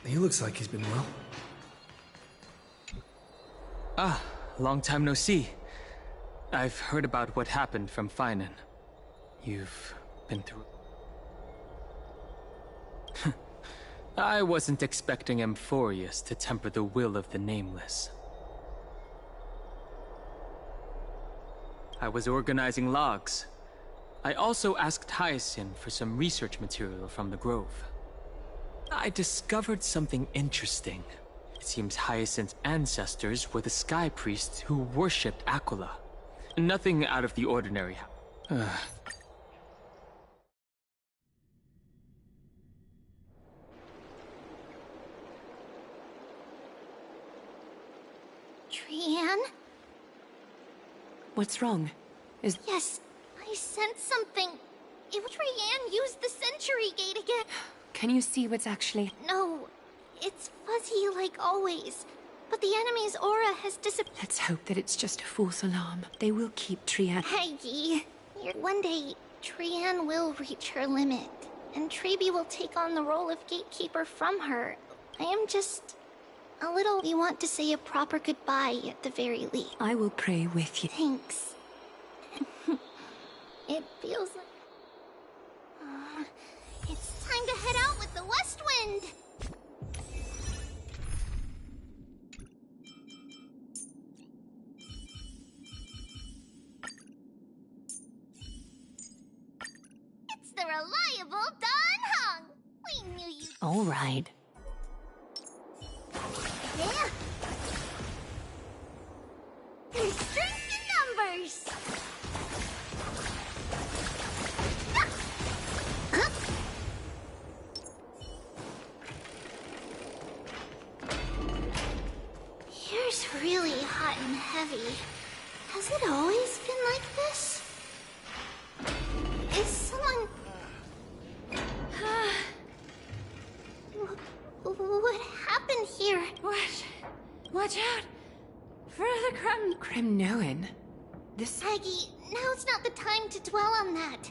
He looks like he's been well. Ah, long time no see. I've heard about what happened from Feinen. You've been through... I wasn't expecting Amphorius to temper the will of the Nameless. I was organizing logs. I also asked Hyacinth for some research material from the Grove. I discovered something interesting. It seems Hyacinth's ancestors were the Sky Priests who worshipped Aquila. Nothing out of the ordinary. Trianne? What's wrong? Yes, I sensed something. Trianne used the Century Gate again. Can you see what's actually... No, it's fuzzy like always. But the enemy's aura has disappeared. Let's hope that it's just a false alarm. They will keep Trianne... Peggy, one day, Trianne will reach her limit. And Trebi will take on the role of gatekeeper from her. I am just... a little... We want to say a proper goodbye at the very least. I will pray with you. Thanks. It feels like... it's time to head out with the West Wind! It's the reliable Dan Heng! We knew you'd... All right. Yeah! There's strength in numbers! Here's really hot and heavy. Has it always been like this? Is someone... What happened here? What? Watch out! For the Cremnoan. This... Aggie, now's not the time to dwell on that.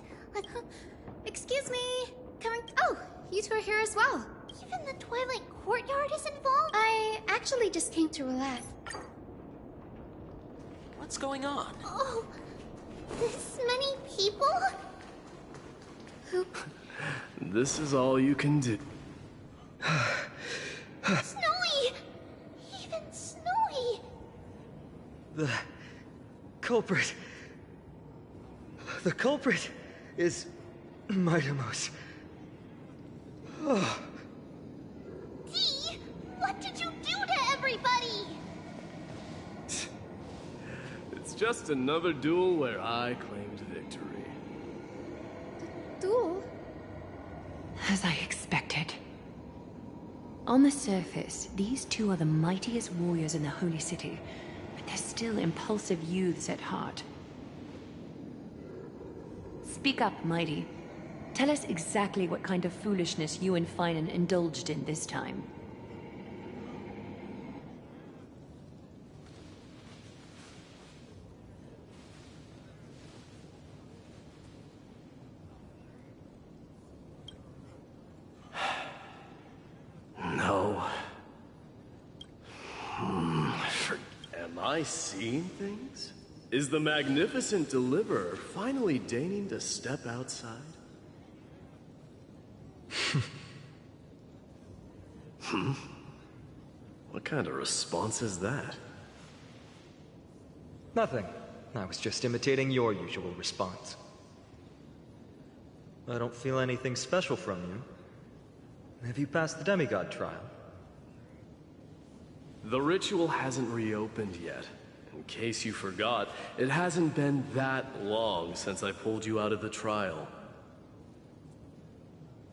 Excuse me. Coming... Oh, you two are here as well. Even the Twilight Courtyard is involved? I actually just came to relax. What's going on? Oh, this many people? Who... This is all you can do. Snowy! Even Snowy! The culprit... The culprit is... Mightimos. Oh. Dee! What did you do to everybody? It's just another duel where I claimed victory. Duel? As I expected. On the surface, these two are the mightiest warriors in the Holy City, but they're still impulsive youths at heart. Speak up, Mighty. Tell us exactly what kind of foolishness you and Finan indulged in this time. No. Am I seeing things? Is the magnificent deliverer finally deigning to step outside? What kind of response is that? Nothing. I was just imitating your usual response. I don't feel anything special from you. Have you passed the demigod trial? The ritual hasn't reopened yet. In case you forgot, it hasn't been that long since I pulled you out of the trial.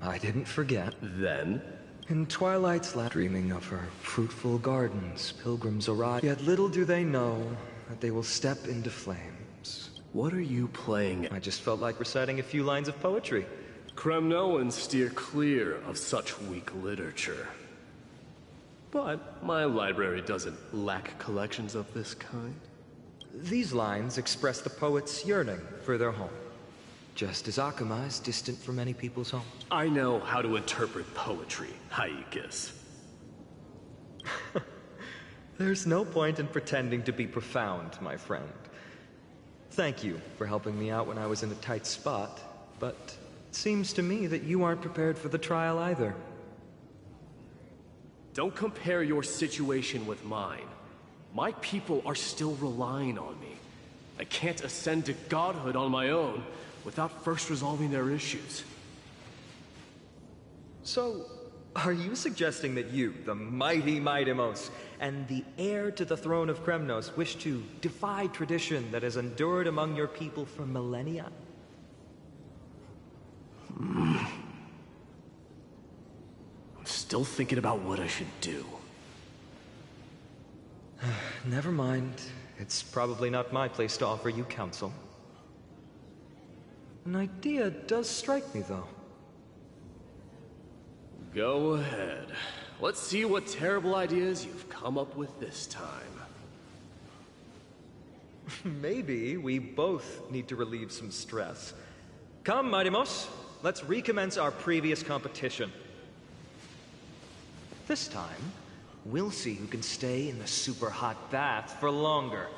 I didn't forget. Then? In Twilight's lap, dreaming of her fruitful gardens, pilgrims arrive. Yet little do they know that they will step into flames. What are you playing? I just felt like reciting a few lines of poetry. Kremnoans steer clear of such weak literature. But my library doesn't lack collections of this kind. These lines express the poet's yearning for their home. Just as Akama is distant from many people's homes. I know how to interpret poetry, Haikis. There's no point in pretending to be profound, my friend. Thank you for helping me out when I was in a tight spot, but it seems to me that you aren't prepared for the trial either. Don't compare your situation with mine. My people are still relying on me. I can't ascend to godhood on my own without first resolving their issues. So, are you suggesting that you, the mighty Mightimos, and the heir to the throne of Kremnos, wish to defy tradition that has endured among your people for millennia? I'm still thinking about what I should do. Never mind. It's probably not my place to offer you counsel. An idea does strike me, though. Go ahead. Let's see what terrible ideas you've come up with this time. Maybe we both need to relieve some stress. Come, Mightimos. Let's recommence our previous competition. This time, we'll see who can stay in the super hot bath for longer.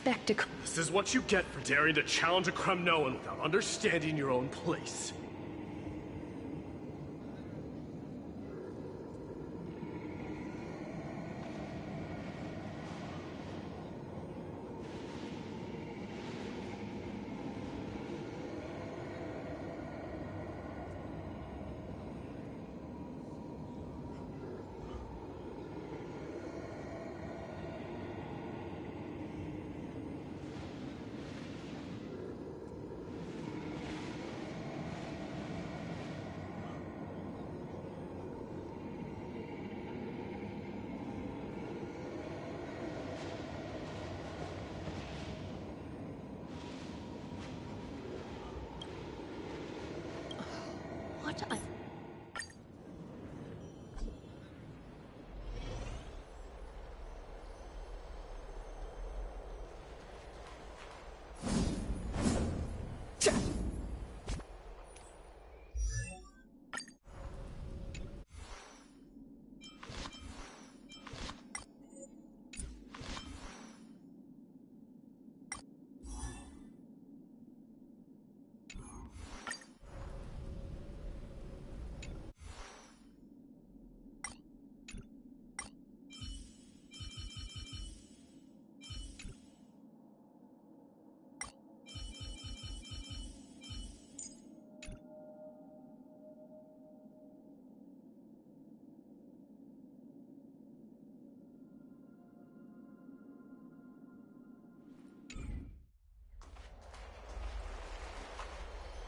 spectacle. This is what you get for daring to challenge a Kremnoan without understanding your own place. What a...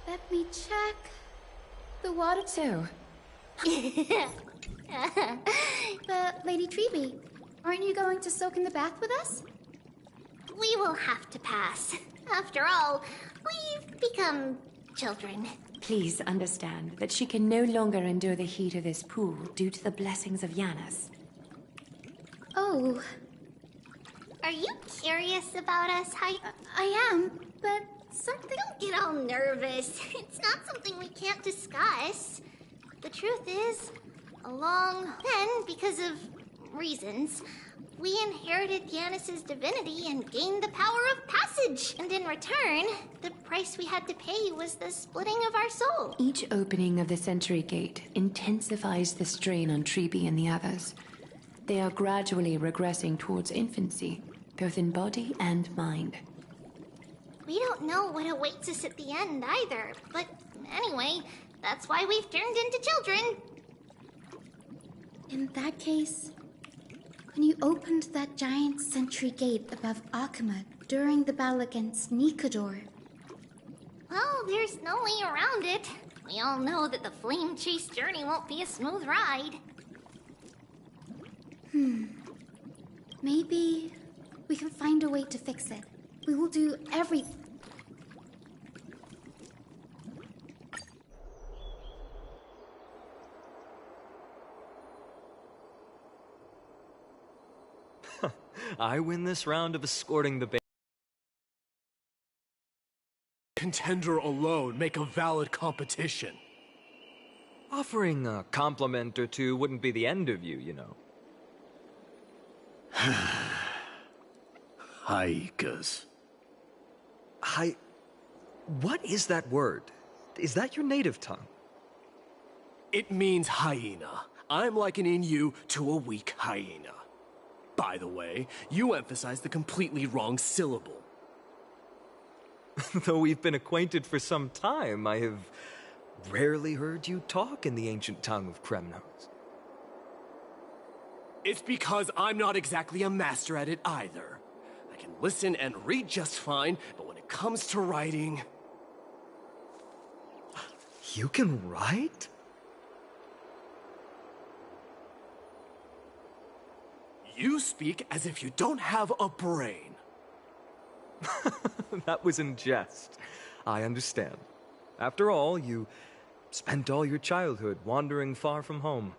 Let me check. The water too. But Lady Treeby, aren't you going to soak in the bath with us? We will have to pass. After all, we've become children. Please understand that she can no longer endure the heat of this pool due to the blessings of Yanis. Oh. Are you curious about us, I am, but something... Don't get all nervous. It's not something we can't discuss. The truth is, then, because of reasons, we inherited Yanis' divinity and gained the power of passage. And in return, the price we had to pay was the splitting of our soul. Each opening of the Century Gate intensifies the strain on Treeby and the others. They are gradually regressing towards infancy, both in body and mind. We don't know what awaits us at the end either, but anyway, that's why we've turned into children. In that case, when you opened that giant sentry gate above Akama during the battle against Nikador... Well, there's no way around it. We all know that the flame chase journey won't be a smooth ride. Maybe we can find a way to fix it. We will do everything. I win this round of escorting the baby. Contender alone make a valid competition. Offering a compliment or two wouldn't be the end of you, you know. Haikas. What is that word? Is that your native tongue? It means hyena. I'm likening you to a weak hyena. By the way, you emphasize the completely wrong syllable. Though we've been acquainted for some time, I have rarely heard you talk in the ancient tongue of Kremnos. It's because I'm not exactly a master at it either. I can listen and read just fine, but when it comes to writing... You can write? You speak as if you don't have a brain. That was in jest. I understand. After all, you spent all your childhood wandering far from home.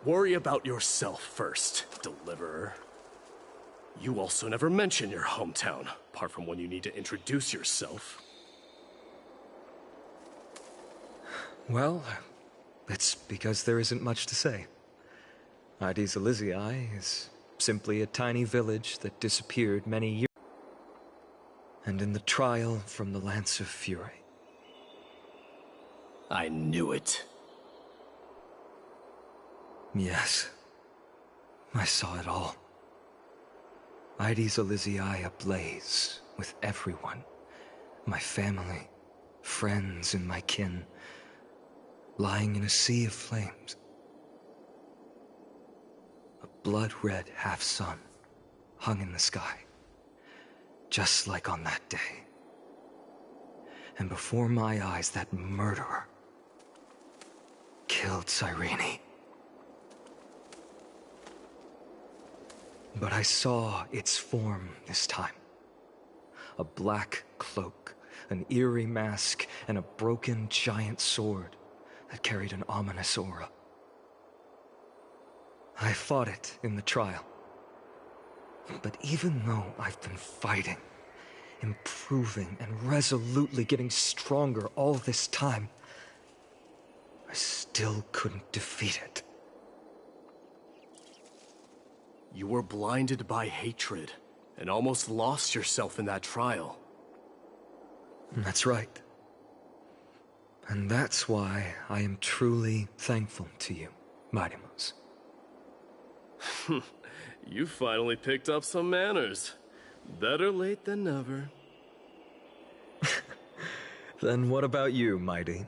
Worry about yourself first, Deliverer. You also never mention your hometown, apart from when you need to introduce yourself. Well, it's because there isn't much to say. Aedes Elysiae is simply a tiny village that disappeared many years. and in the trial from the Lance of Fury. I knew it. Yes. I saw it all. Aedes Elysiae ablaze with everyone. My family, friends, and my kin, lying in a sea of flames. A blood-red half-sun hung in the sky, just like on that day. And before my eyes, that murderer killed Cyrene. But I saw its form this time. A black cloak, an eerie mask, and a broken giant sword that carried an ominous aura. I fought it in the trial. But even though I've been fighting, improving, and resolutely getting stronger all this time, I still couldn't defeat it. You were blinded by hatred, and almost lost yourself in that trial. That's right. And that's why I am truly thankful to you, Mightymouse. You finally picked up some manners. Better late than never. Then what about you, Mighty?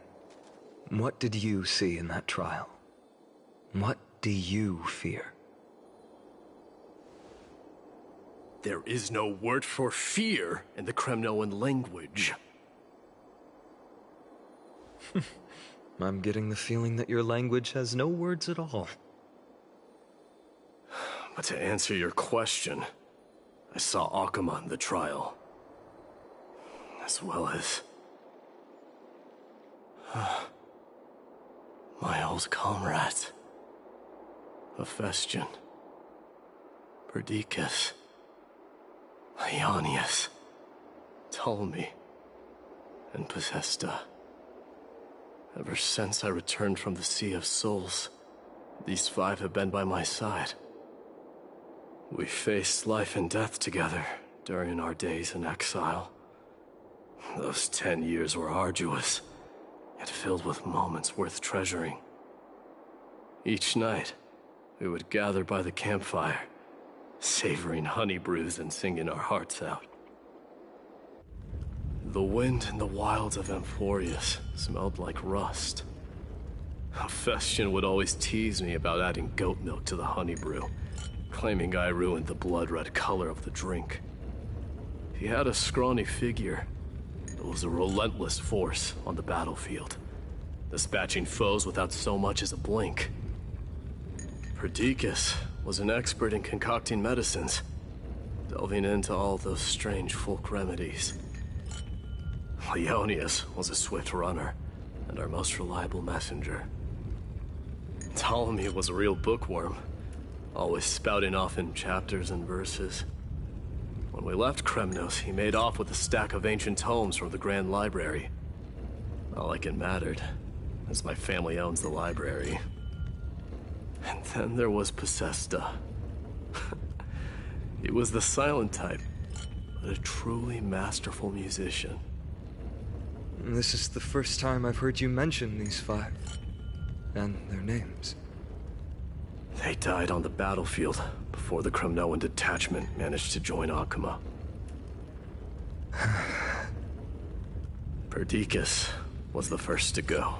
What did you see in that trial? What do you fear? There is no word for fear in the Kremnoan language. I'm getting the feeling that your language has no words at all. But to answer your question, I saw Akuma in the trial. As well as... my old comrades. Hephaestion. Perdiccas. Ionius. Ptolemy. And Possesta. Ever since I returned from the Sea of Souls, these five have been by my side. We faced life and death together during our days in exile. Those 10 years were arduous, yet filled with moments worth treasuring. Each night, we would gather by the campfire, savoring honey brews and singing our hearts out. The wind in the wilds of Amphorius smelled like rust. Hephaestion would always tease me about adding goat milk to the honey brew, claiming I ruined the blood-red color of the drink. He had a scrawny figure, but was a relentless force on the battlefield, dispatching foes without so much as a blink. Perdiccas was an expert in concocting medicines, delving into all those strange folk remedies. Ionius was a swift runner, and our most reliable messenger. Ptolemy was a real bookworm, always spouting off in chapters and verses. When we left Kremnos, he made off with a stack of ancient tomes from the Grand Library. Not like it mattered, as my family owns the library. And then there was Possesta. He was the silent type, but a truly masterful musician. This is the first time I've heard you mention these five, and their names. They died on the battlefield before the Kremnoan detachment managed to join Akuma. Perdiccas was the first to go.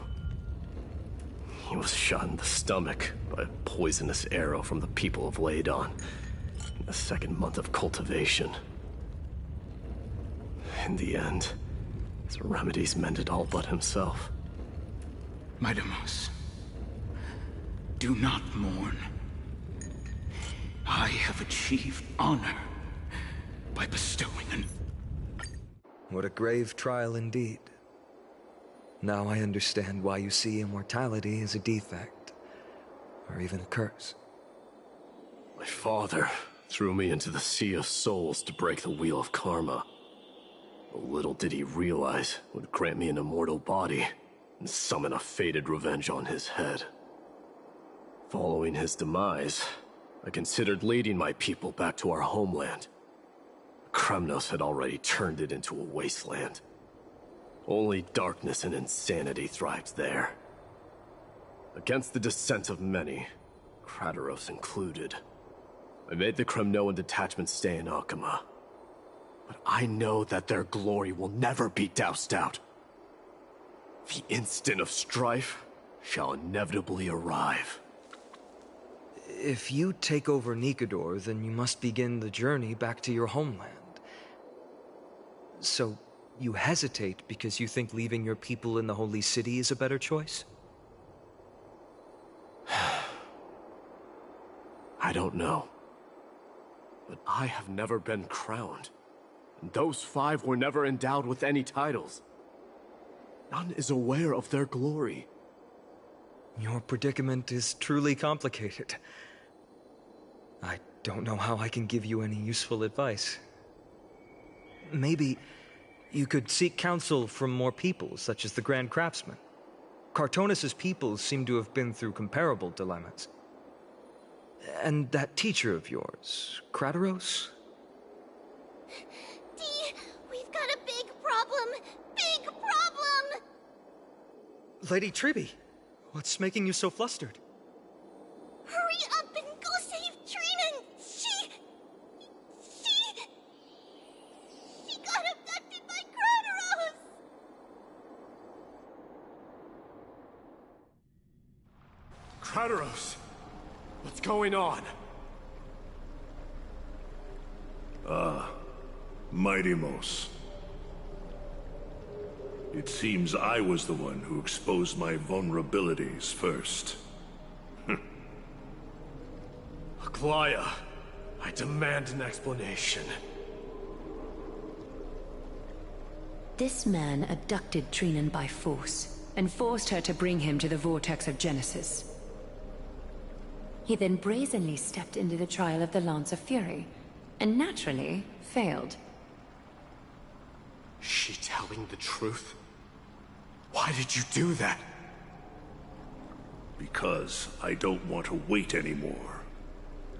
He was shot in the stomach by a poisonous arrow from the people of Ladon in the second month of cultivation. In the end, his remedies mended all but himself. Mightymouse, do not mourn. I have achieved honor by bestowing an... What a grave trial indeed. Now I understand why you see immortality as a defect, or even a curse. My father threw me into the Sea of Souls to break the wheel of karma. Little did he realize it would grant me an immortal body and summon a fated revenge on his head. Following his demise, I considered leading my people back to our homeland. Kremnos had already turned it into a wasteland. Only darkness and insanity thrived there. Against the dissent of many, Krateros included, I made the Kremnoan detachment stay in Akama. But I know that their glory will never be doused out. The instant of strife shall inevitably arrive. If you take over Nikodor, then you must begin the journey back to your homeland. So, you hesitate because you think leaving your people in the Holy City is a better choice? I don't know. But I have never been crowned. And those 5 were never endowed with any titles. None is aware of their glory. Your predicament is truly complicated. I don't know how I can give you any useful advice. Maybe you could seek counsel from more peoples, such as the Grand Craftsman. Cartonis' peoples seem to have been through comparable dilemmas. And that teacher of yours, Krateros? Dee, we've got a big problem! Big problem! Lady Tribby, what's making you so flustered? Hurry up and go save Trinan! She got abducted by Krateros! Krateros! What's going on? Mighty-Mos. It seems I was the one who exposed my vulnerabilities first. Aglaya, I demand an explanation. This man abducted Trinan by force, and forced her to bring him to the vortex of Genesis. He then brazenly stepped into the trial of the Lance of Fury, and naturally failed. She telling the truth? Why did you do that? Because I don't want to wait anymore.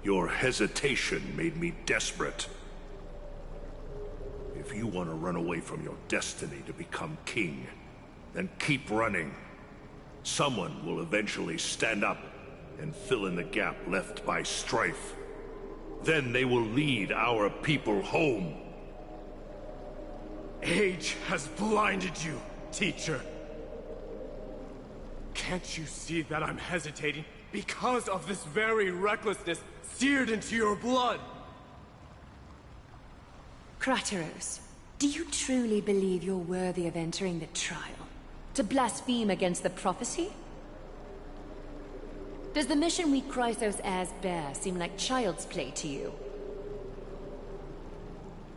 Your hesitation made me desperate. If you want to run away from your destiny to become king, then keep running. Someone will eventually stand up and fill in the gap left by strife. Then they will lead our people home. Age has blinded you, teacher. Can't you see that I'm hesitating because of this very recklessness seared into your blood? Krateros, do you truly believe you're worthy of entering the trial? To blaspheme against the prophecy? Does the mission we Chrysos heirs bear seem like child's play to you?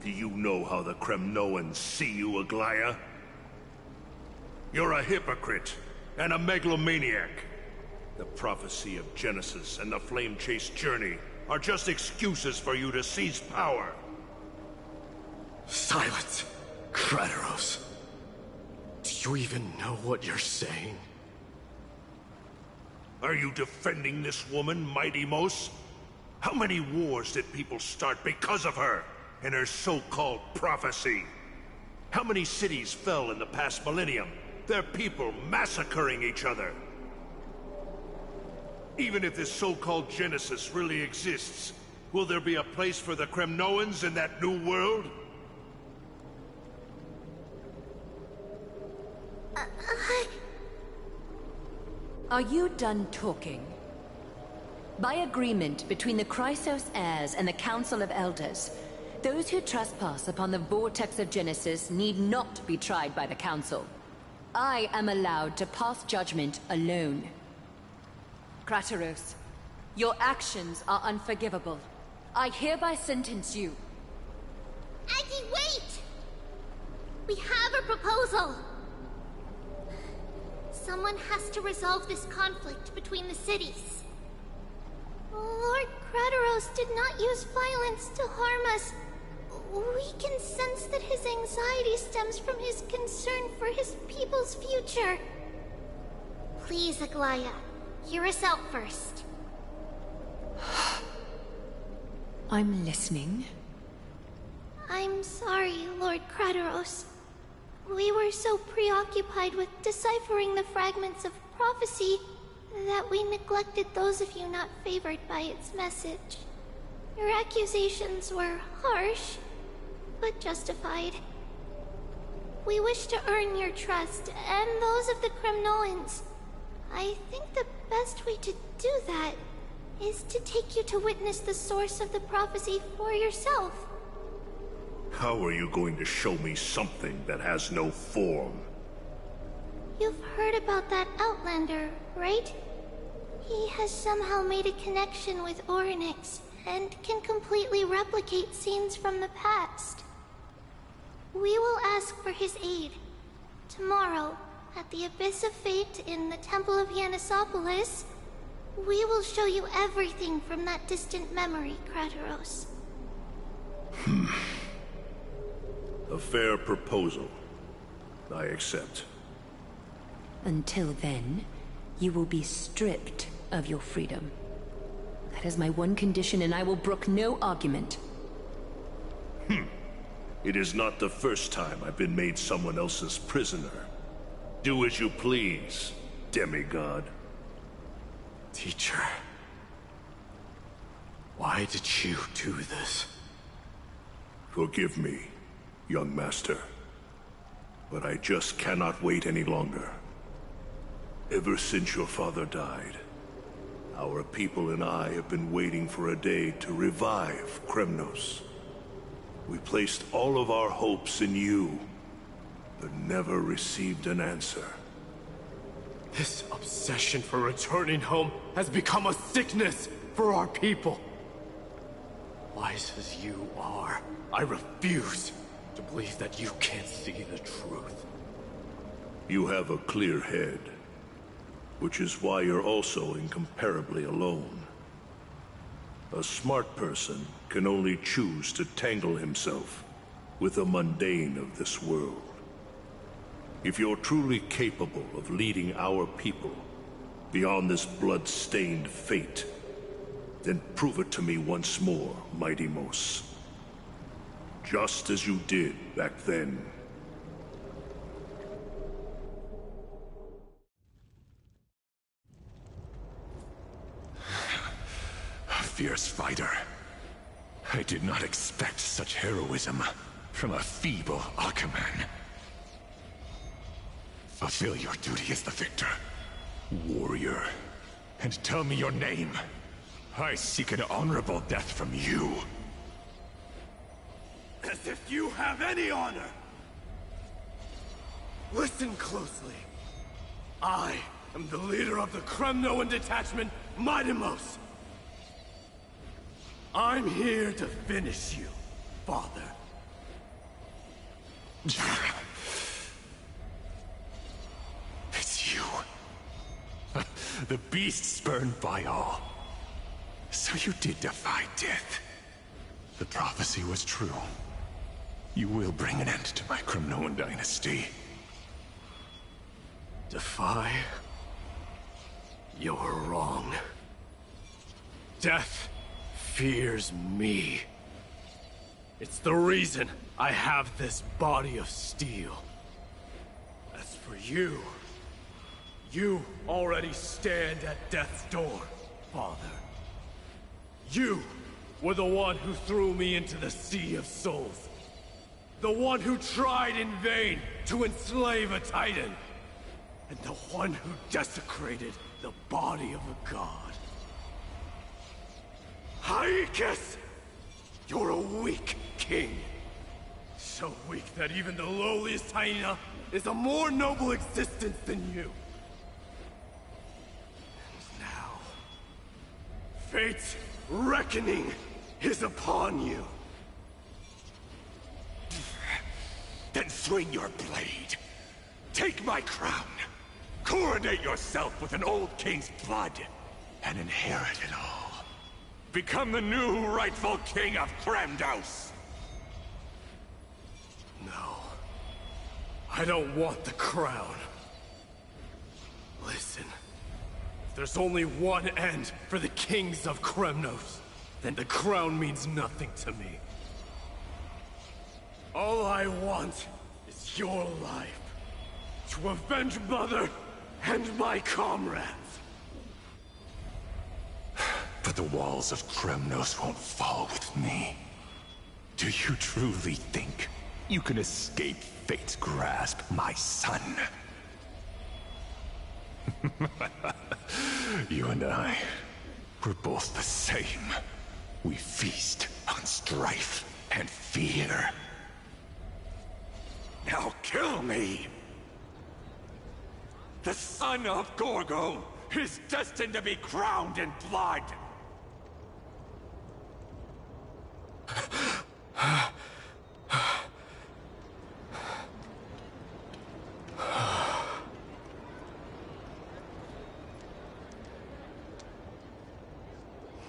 Do you know how the Kremnoans see you, Aglaya? You're a hypocrite and a megalomaniac. The prophecy of Genesis and the Flame Chase journey are just excuses for you to seize power. Silence, Krateros. Do you even know what you're saying? Are you defending this woman, Mighty-Mos? How many wars did people start because of her and her so-called prophecy? How many cities fell in the past millennium? Their people massacring each other. Even if this so-called Genesis really exists, will there be a place for the Kremnoans in that new world? Are you done talking? By agreement between the Chrysos heirs and the Council of Elders, those who trespass upon the Vortex of Genesis need not be tried by the Council. I am allowed to pass judgment alone. Krateros, your actions are unforgivable. I hereby sentence you. Aggie, wait! We have a proposal! Someone has to resolve this conflict between the cities. Lord Krateros did not use violence to harm us. We can sense that his anxiety stems from his concern for his people's future. Please, Aglaya, hear us out first. I'm listening. I'm sorry, Lord Krateros. We were so preoccupied with deciphering the fragments of prophecy that we neglected those of you not favored by its message. Your accusations were harsh, but justified. We wish to earn your trust, and those of the Kremnoans. I think the best way to do that is to take you to witness the source of the prophecy for yourself. How are you going to show me something that has no form? You've heard about that Outlander, right? He has somehow made a connection with Orynyx and can completely replicate scenes from the past. We will ask for his aid. Tomorrow, at the Abyss of Fate in the Temple of Yanisopolis, we will show you everything from that distant memory, Krateros. A fair proposal. I accept. Until then, you will be stripped of your freedom. That is my one condition, and I will brook no argument. It is not the first time I've been made someone else's prisoner. Do as you please, demigod. Teacher, why did you do this? Forgive me, young master. But I just cannot wait any longer. Ever since your father died, our people and I have been waiting for a day to revive Kremnos. We placed all of our hopes in you, but never received an answer. This obsession for returning home has become a sickness for our people. Wise as you are, I refuse to believe that you can't see the truth. You have a clear head, which is why you're also incomparably alone. A smart person can only choose to tangle himself with the mundane of this world. If you're truly capable of leading our people beyond this blood-stained fate, then prove it to me once more, Mighty Mos. Just as you did back then. A fierce fighter. I did not expect such heroism from a feeble Aquaman. Fulfill your duty as the victor, warrior, and tell me your name. I seek an honorable death from you. As if you have any honor! Listen closely. I am the leader of the Kremnoan detachment, Mighty Mos. I'm here to finish you, Father. It's you. The beast spurned by all. So you did defy death. The prophecy was true. You will bring an end to my Kremnoan dynasty. Defy? You're wrong. Death fears me. It's the reason I have this body of steel. As for you, you already stand at death's door, Father. You were the one who threw me into the Sea of Souls. The one who tried in vain to enslave a Titan. And the one who desecrated the body of a god. Haikis! You're a weak king. So weak that even the lowliest hyena is a more noble existence than you. And now, fate's reckoning is upon you. Then swing your blade. Take my crown. Coronate yourself with an old king's blood, and inherit it all. Become the new rightful king of Kremnos. No. I don't want the crown. Listen. If there's only one end for the kings of Kremnos, then the crown means nothing to me. All I want is your life. To avenge Mother and my comrades. But the walls of Kremnos won't fall with me. Do you truly think you can escape fate's grasp, my son? You and I, we're both the same. We feast on strife and fear. Now kill me! The son of Gorgo is destined to be crowned in blood!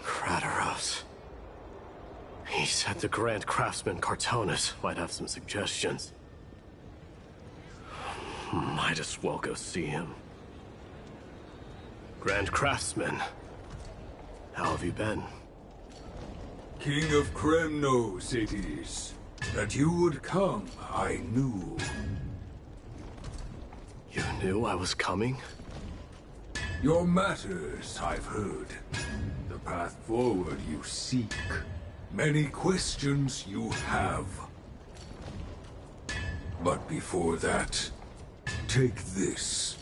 Kratos. He said the Grand Craftsman Cartonus might have some suggestions. Might as well go see him. Grand Craftsman, how have you been? King of Kremnos it is. That you would come, I knew. You knew I was coming? Your matters, I've heard. The path forward you seek. Many questions you have. But before that, take this.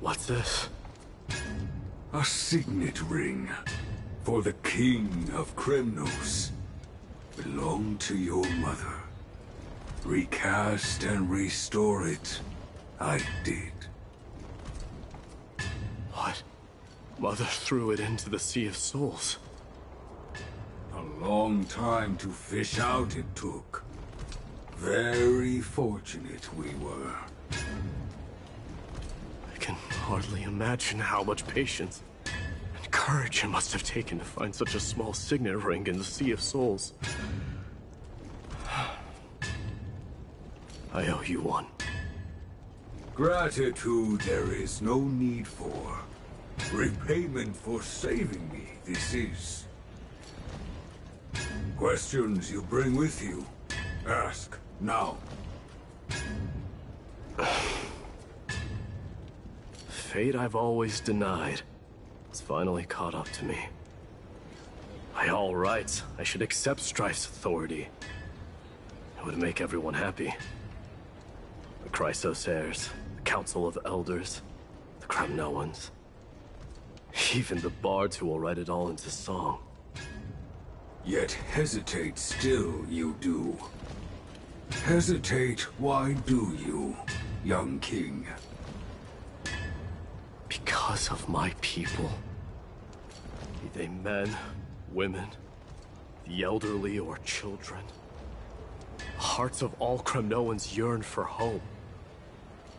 What's this? A signet ring. For the King of Kremnos. Belonged to your mother. Recast and restore it. I did. What? Mother threw it into the Sea of Souls. A long time to fish out it took. Very fortunate we were. I can hardly imagine how much patience and courage it must have taken to find such a small signet ring in the Sea of Souls. I owe you one. Gratitude there is no need for. Repayment for saving me, this is. Questions you bring with you? Ask, now. Fate I've always denied. It's finally caught up to me. By all rights, I should accept Strife's authority. It would make everyone happy. The Chrysos heirs, the Council of Elders, the Kremnoans. Even the bards who will write it all into song. Yet hesitate still you do. Hesitate, why do you, young king? Because of my people. Be they men, women, the elderly or children. The hearts of all Kremnoans yearn for home.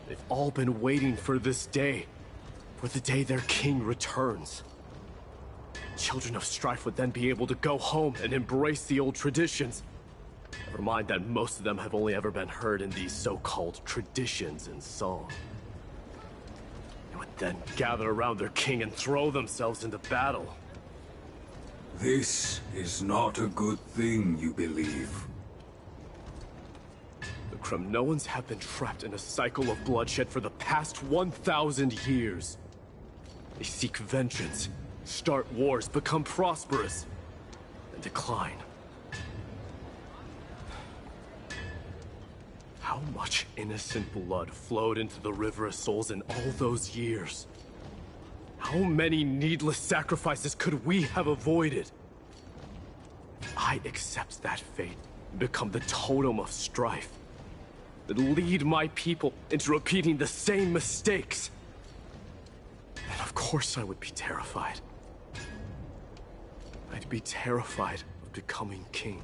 They've all been waiting for this day. For the day their king returns. Children of Strife would then be able to go home and embrace the old traditions. Never mind that most of them have only ever been heard in these so-called traditions in song. They would then gather around their king and throw themselves into battle. This is not a good thing, you believe. The Kremnoans have been trapped in a cycle of bloodshed for the past 1,000 years. They seek vengeance, start wars, become prosperous, and decline. How much innocent blood flowed into the River of Souls in all those years? How many needless sacrifices could we have avoided? If I accept that fate and become the totem of strife, that lead my people into repeating the same mistakes, then of course I would be terrified. I'd be terrified of becoming king.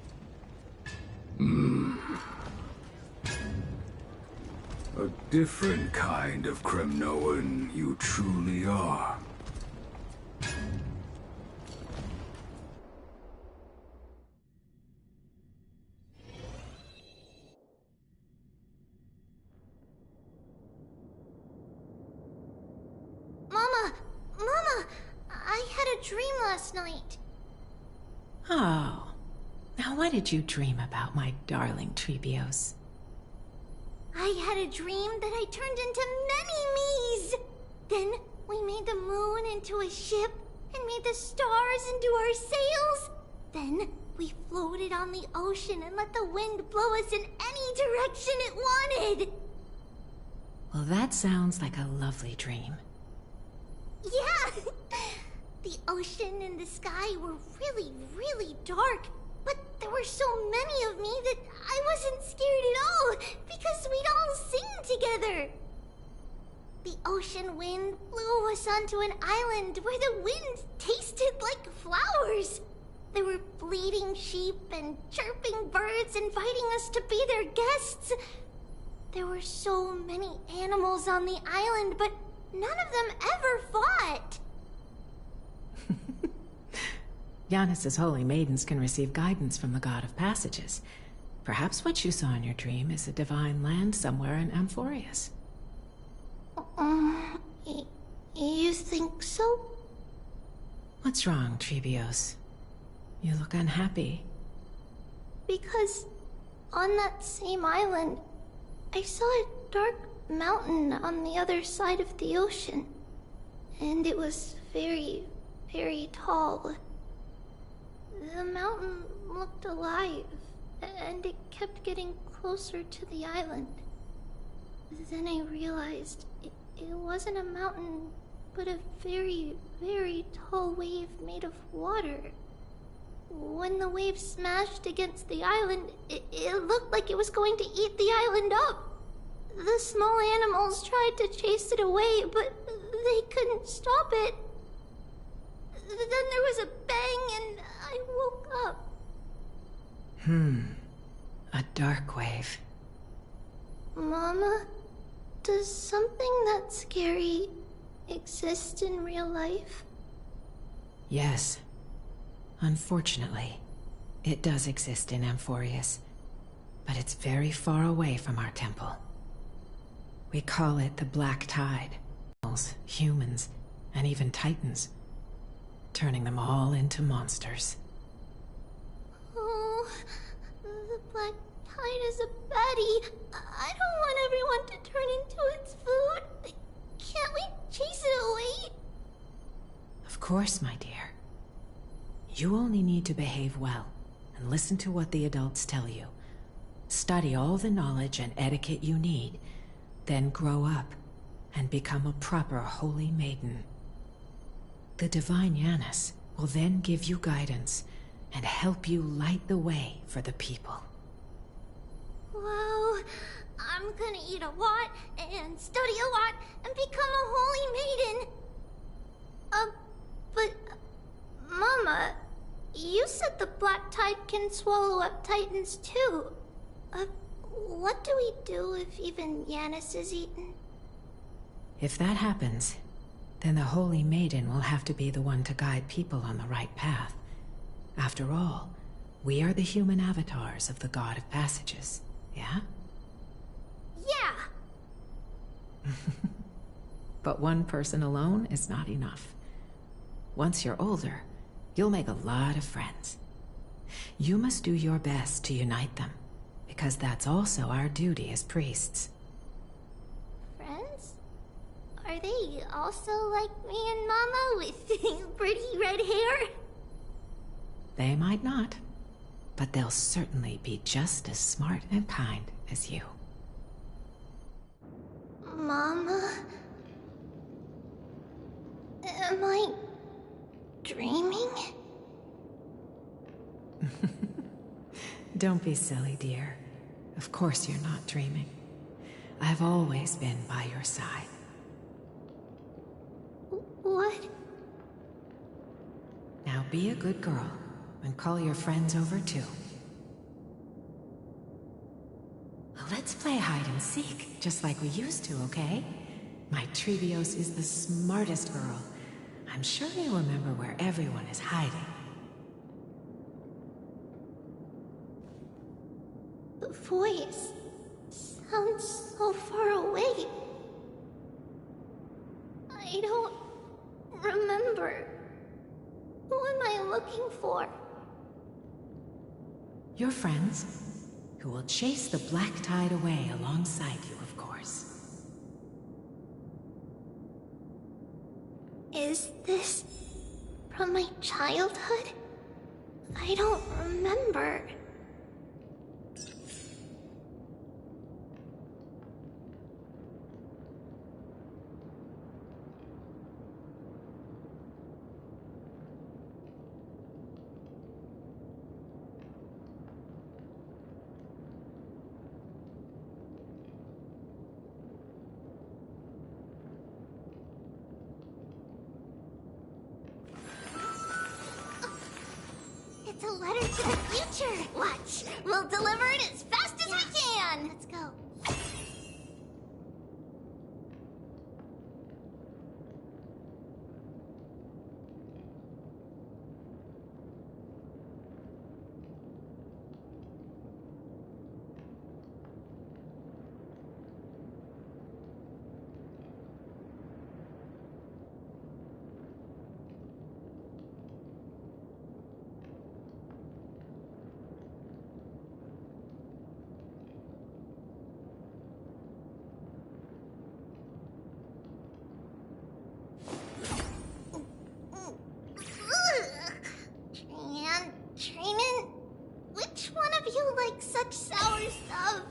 A different kind of Kremnoan you truly are. Mama, I had a dream last night. Oh, Now, what did you dream about, my darling Trebios? I had a dream that I turned into many me's. Then we made the moon into a ship and made the stars into our sails. Then we floated on the ocean and let the wind blow us in any direction it wanted. Well, that sounds like a lovely dream. Yeah! The ocean and the sky were really, really dark. But there were so many of me that I wasn't scared at all, because we'd all sing together. The ocean wind blew us onto an island where the wind tasted like flowers. There were bleating sheep and chirping birds inviting us to be their guests. There were so many animals on the island, but none of them ever fought. Giannis's holy maidens can receive guidance from the god of passages. Perhaps what you saw in your dream is a divine land somewhere in Amphorius. You think so? What's wrong, Trebios? You look unhappy. Because on that same island, I saw a dark mountain on the other side of the ocean. And it was very, very tall. The mountain looked alive, and it kept getting closer to the island. Then I realized it wasn't a mountain, but a very, very tall wave made of water. When the wave smashed against the island, it looked like it was going to eat the island up. The small animals tried to chase it away, but they couldn't stop it. Then there was a bang and I woke up. A dark wave. Mama, does something that scary exist in real life? Yes. Unfortunately, it does exist in Amphorius, but it's very far away from our temple. We call it the Black Tide. Humans, and even Titans, turning them all into monsters. Oh, the Black Tide is a baddie. I don't want everyone to turn into its food. Can't we chase it away? Of course, my dear. You only need to behave well and listen to what the adults tell you. Study all the knowledge and etiquette you need, then grow up and become a proper holy maiden. The divine Giannis will then give you guidance and help you light the way for the people. Wow, I'm gonna eat a lot and study a lot and become a holy maiden. But Mama, you said the Black Tide can swallow up Titans too. What do we do if even Giannis is eaten? If that happens, then the Holy Maiden will have to be the one to guide people on the right path. After all, we are the human avatars of the God of Passages, yeah? Yeah! But one person alone is not enough. Once you're older, you'll make a lot of friends. You must do your best to unite them, because that's also our duty as priests. Friends? Are they also like me and Mama with pretty red hair? They might not, but they'll certainly be just as smart and kind as you. Mama? Am I dreaming? Don't be silly, dear. Of course you're not dreaming. I've always been by your side. What? Now be a good girl and call your friends over too. Let's play hide and seek, just like we used to, okay? My Trebios is the smartest girl. I'm sure you remember where everyone is hiding. The voice sounds so far away. I don't remember. Who am I looking for? Your friends, who will chase the black tide away alongside you, of course. Is this from my childhood? I don't remember. It's a letter to the future. Watch. We'll deliver it as fast as we can. Let's go. Trian, Trinan, which one of you likes such sour stuff?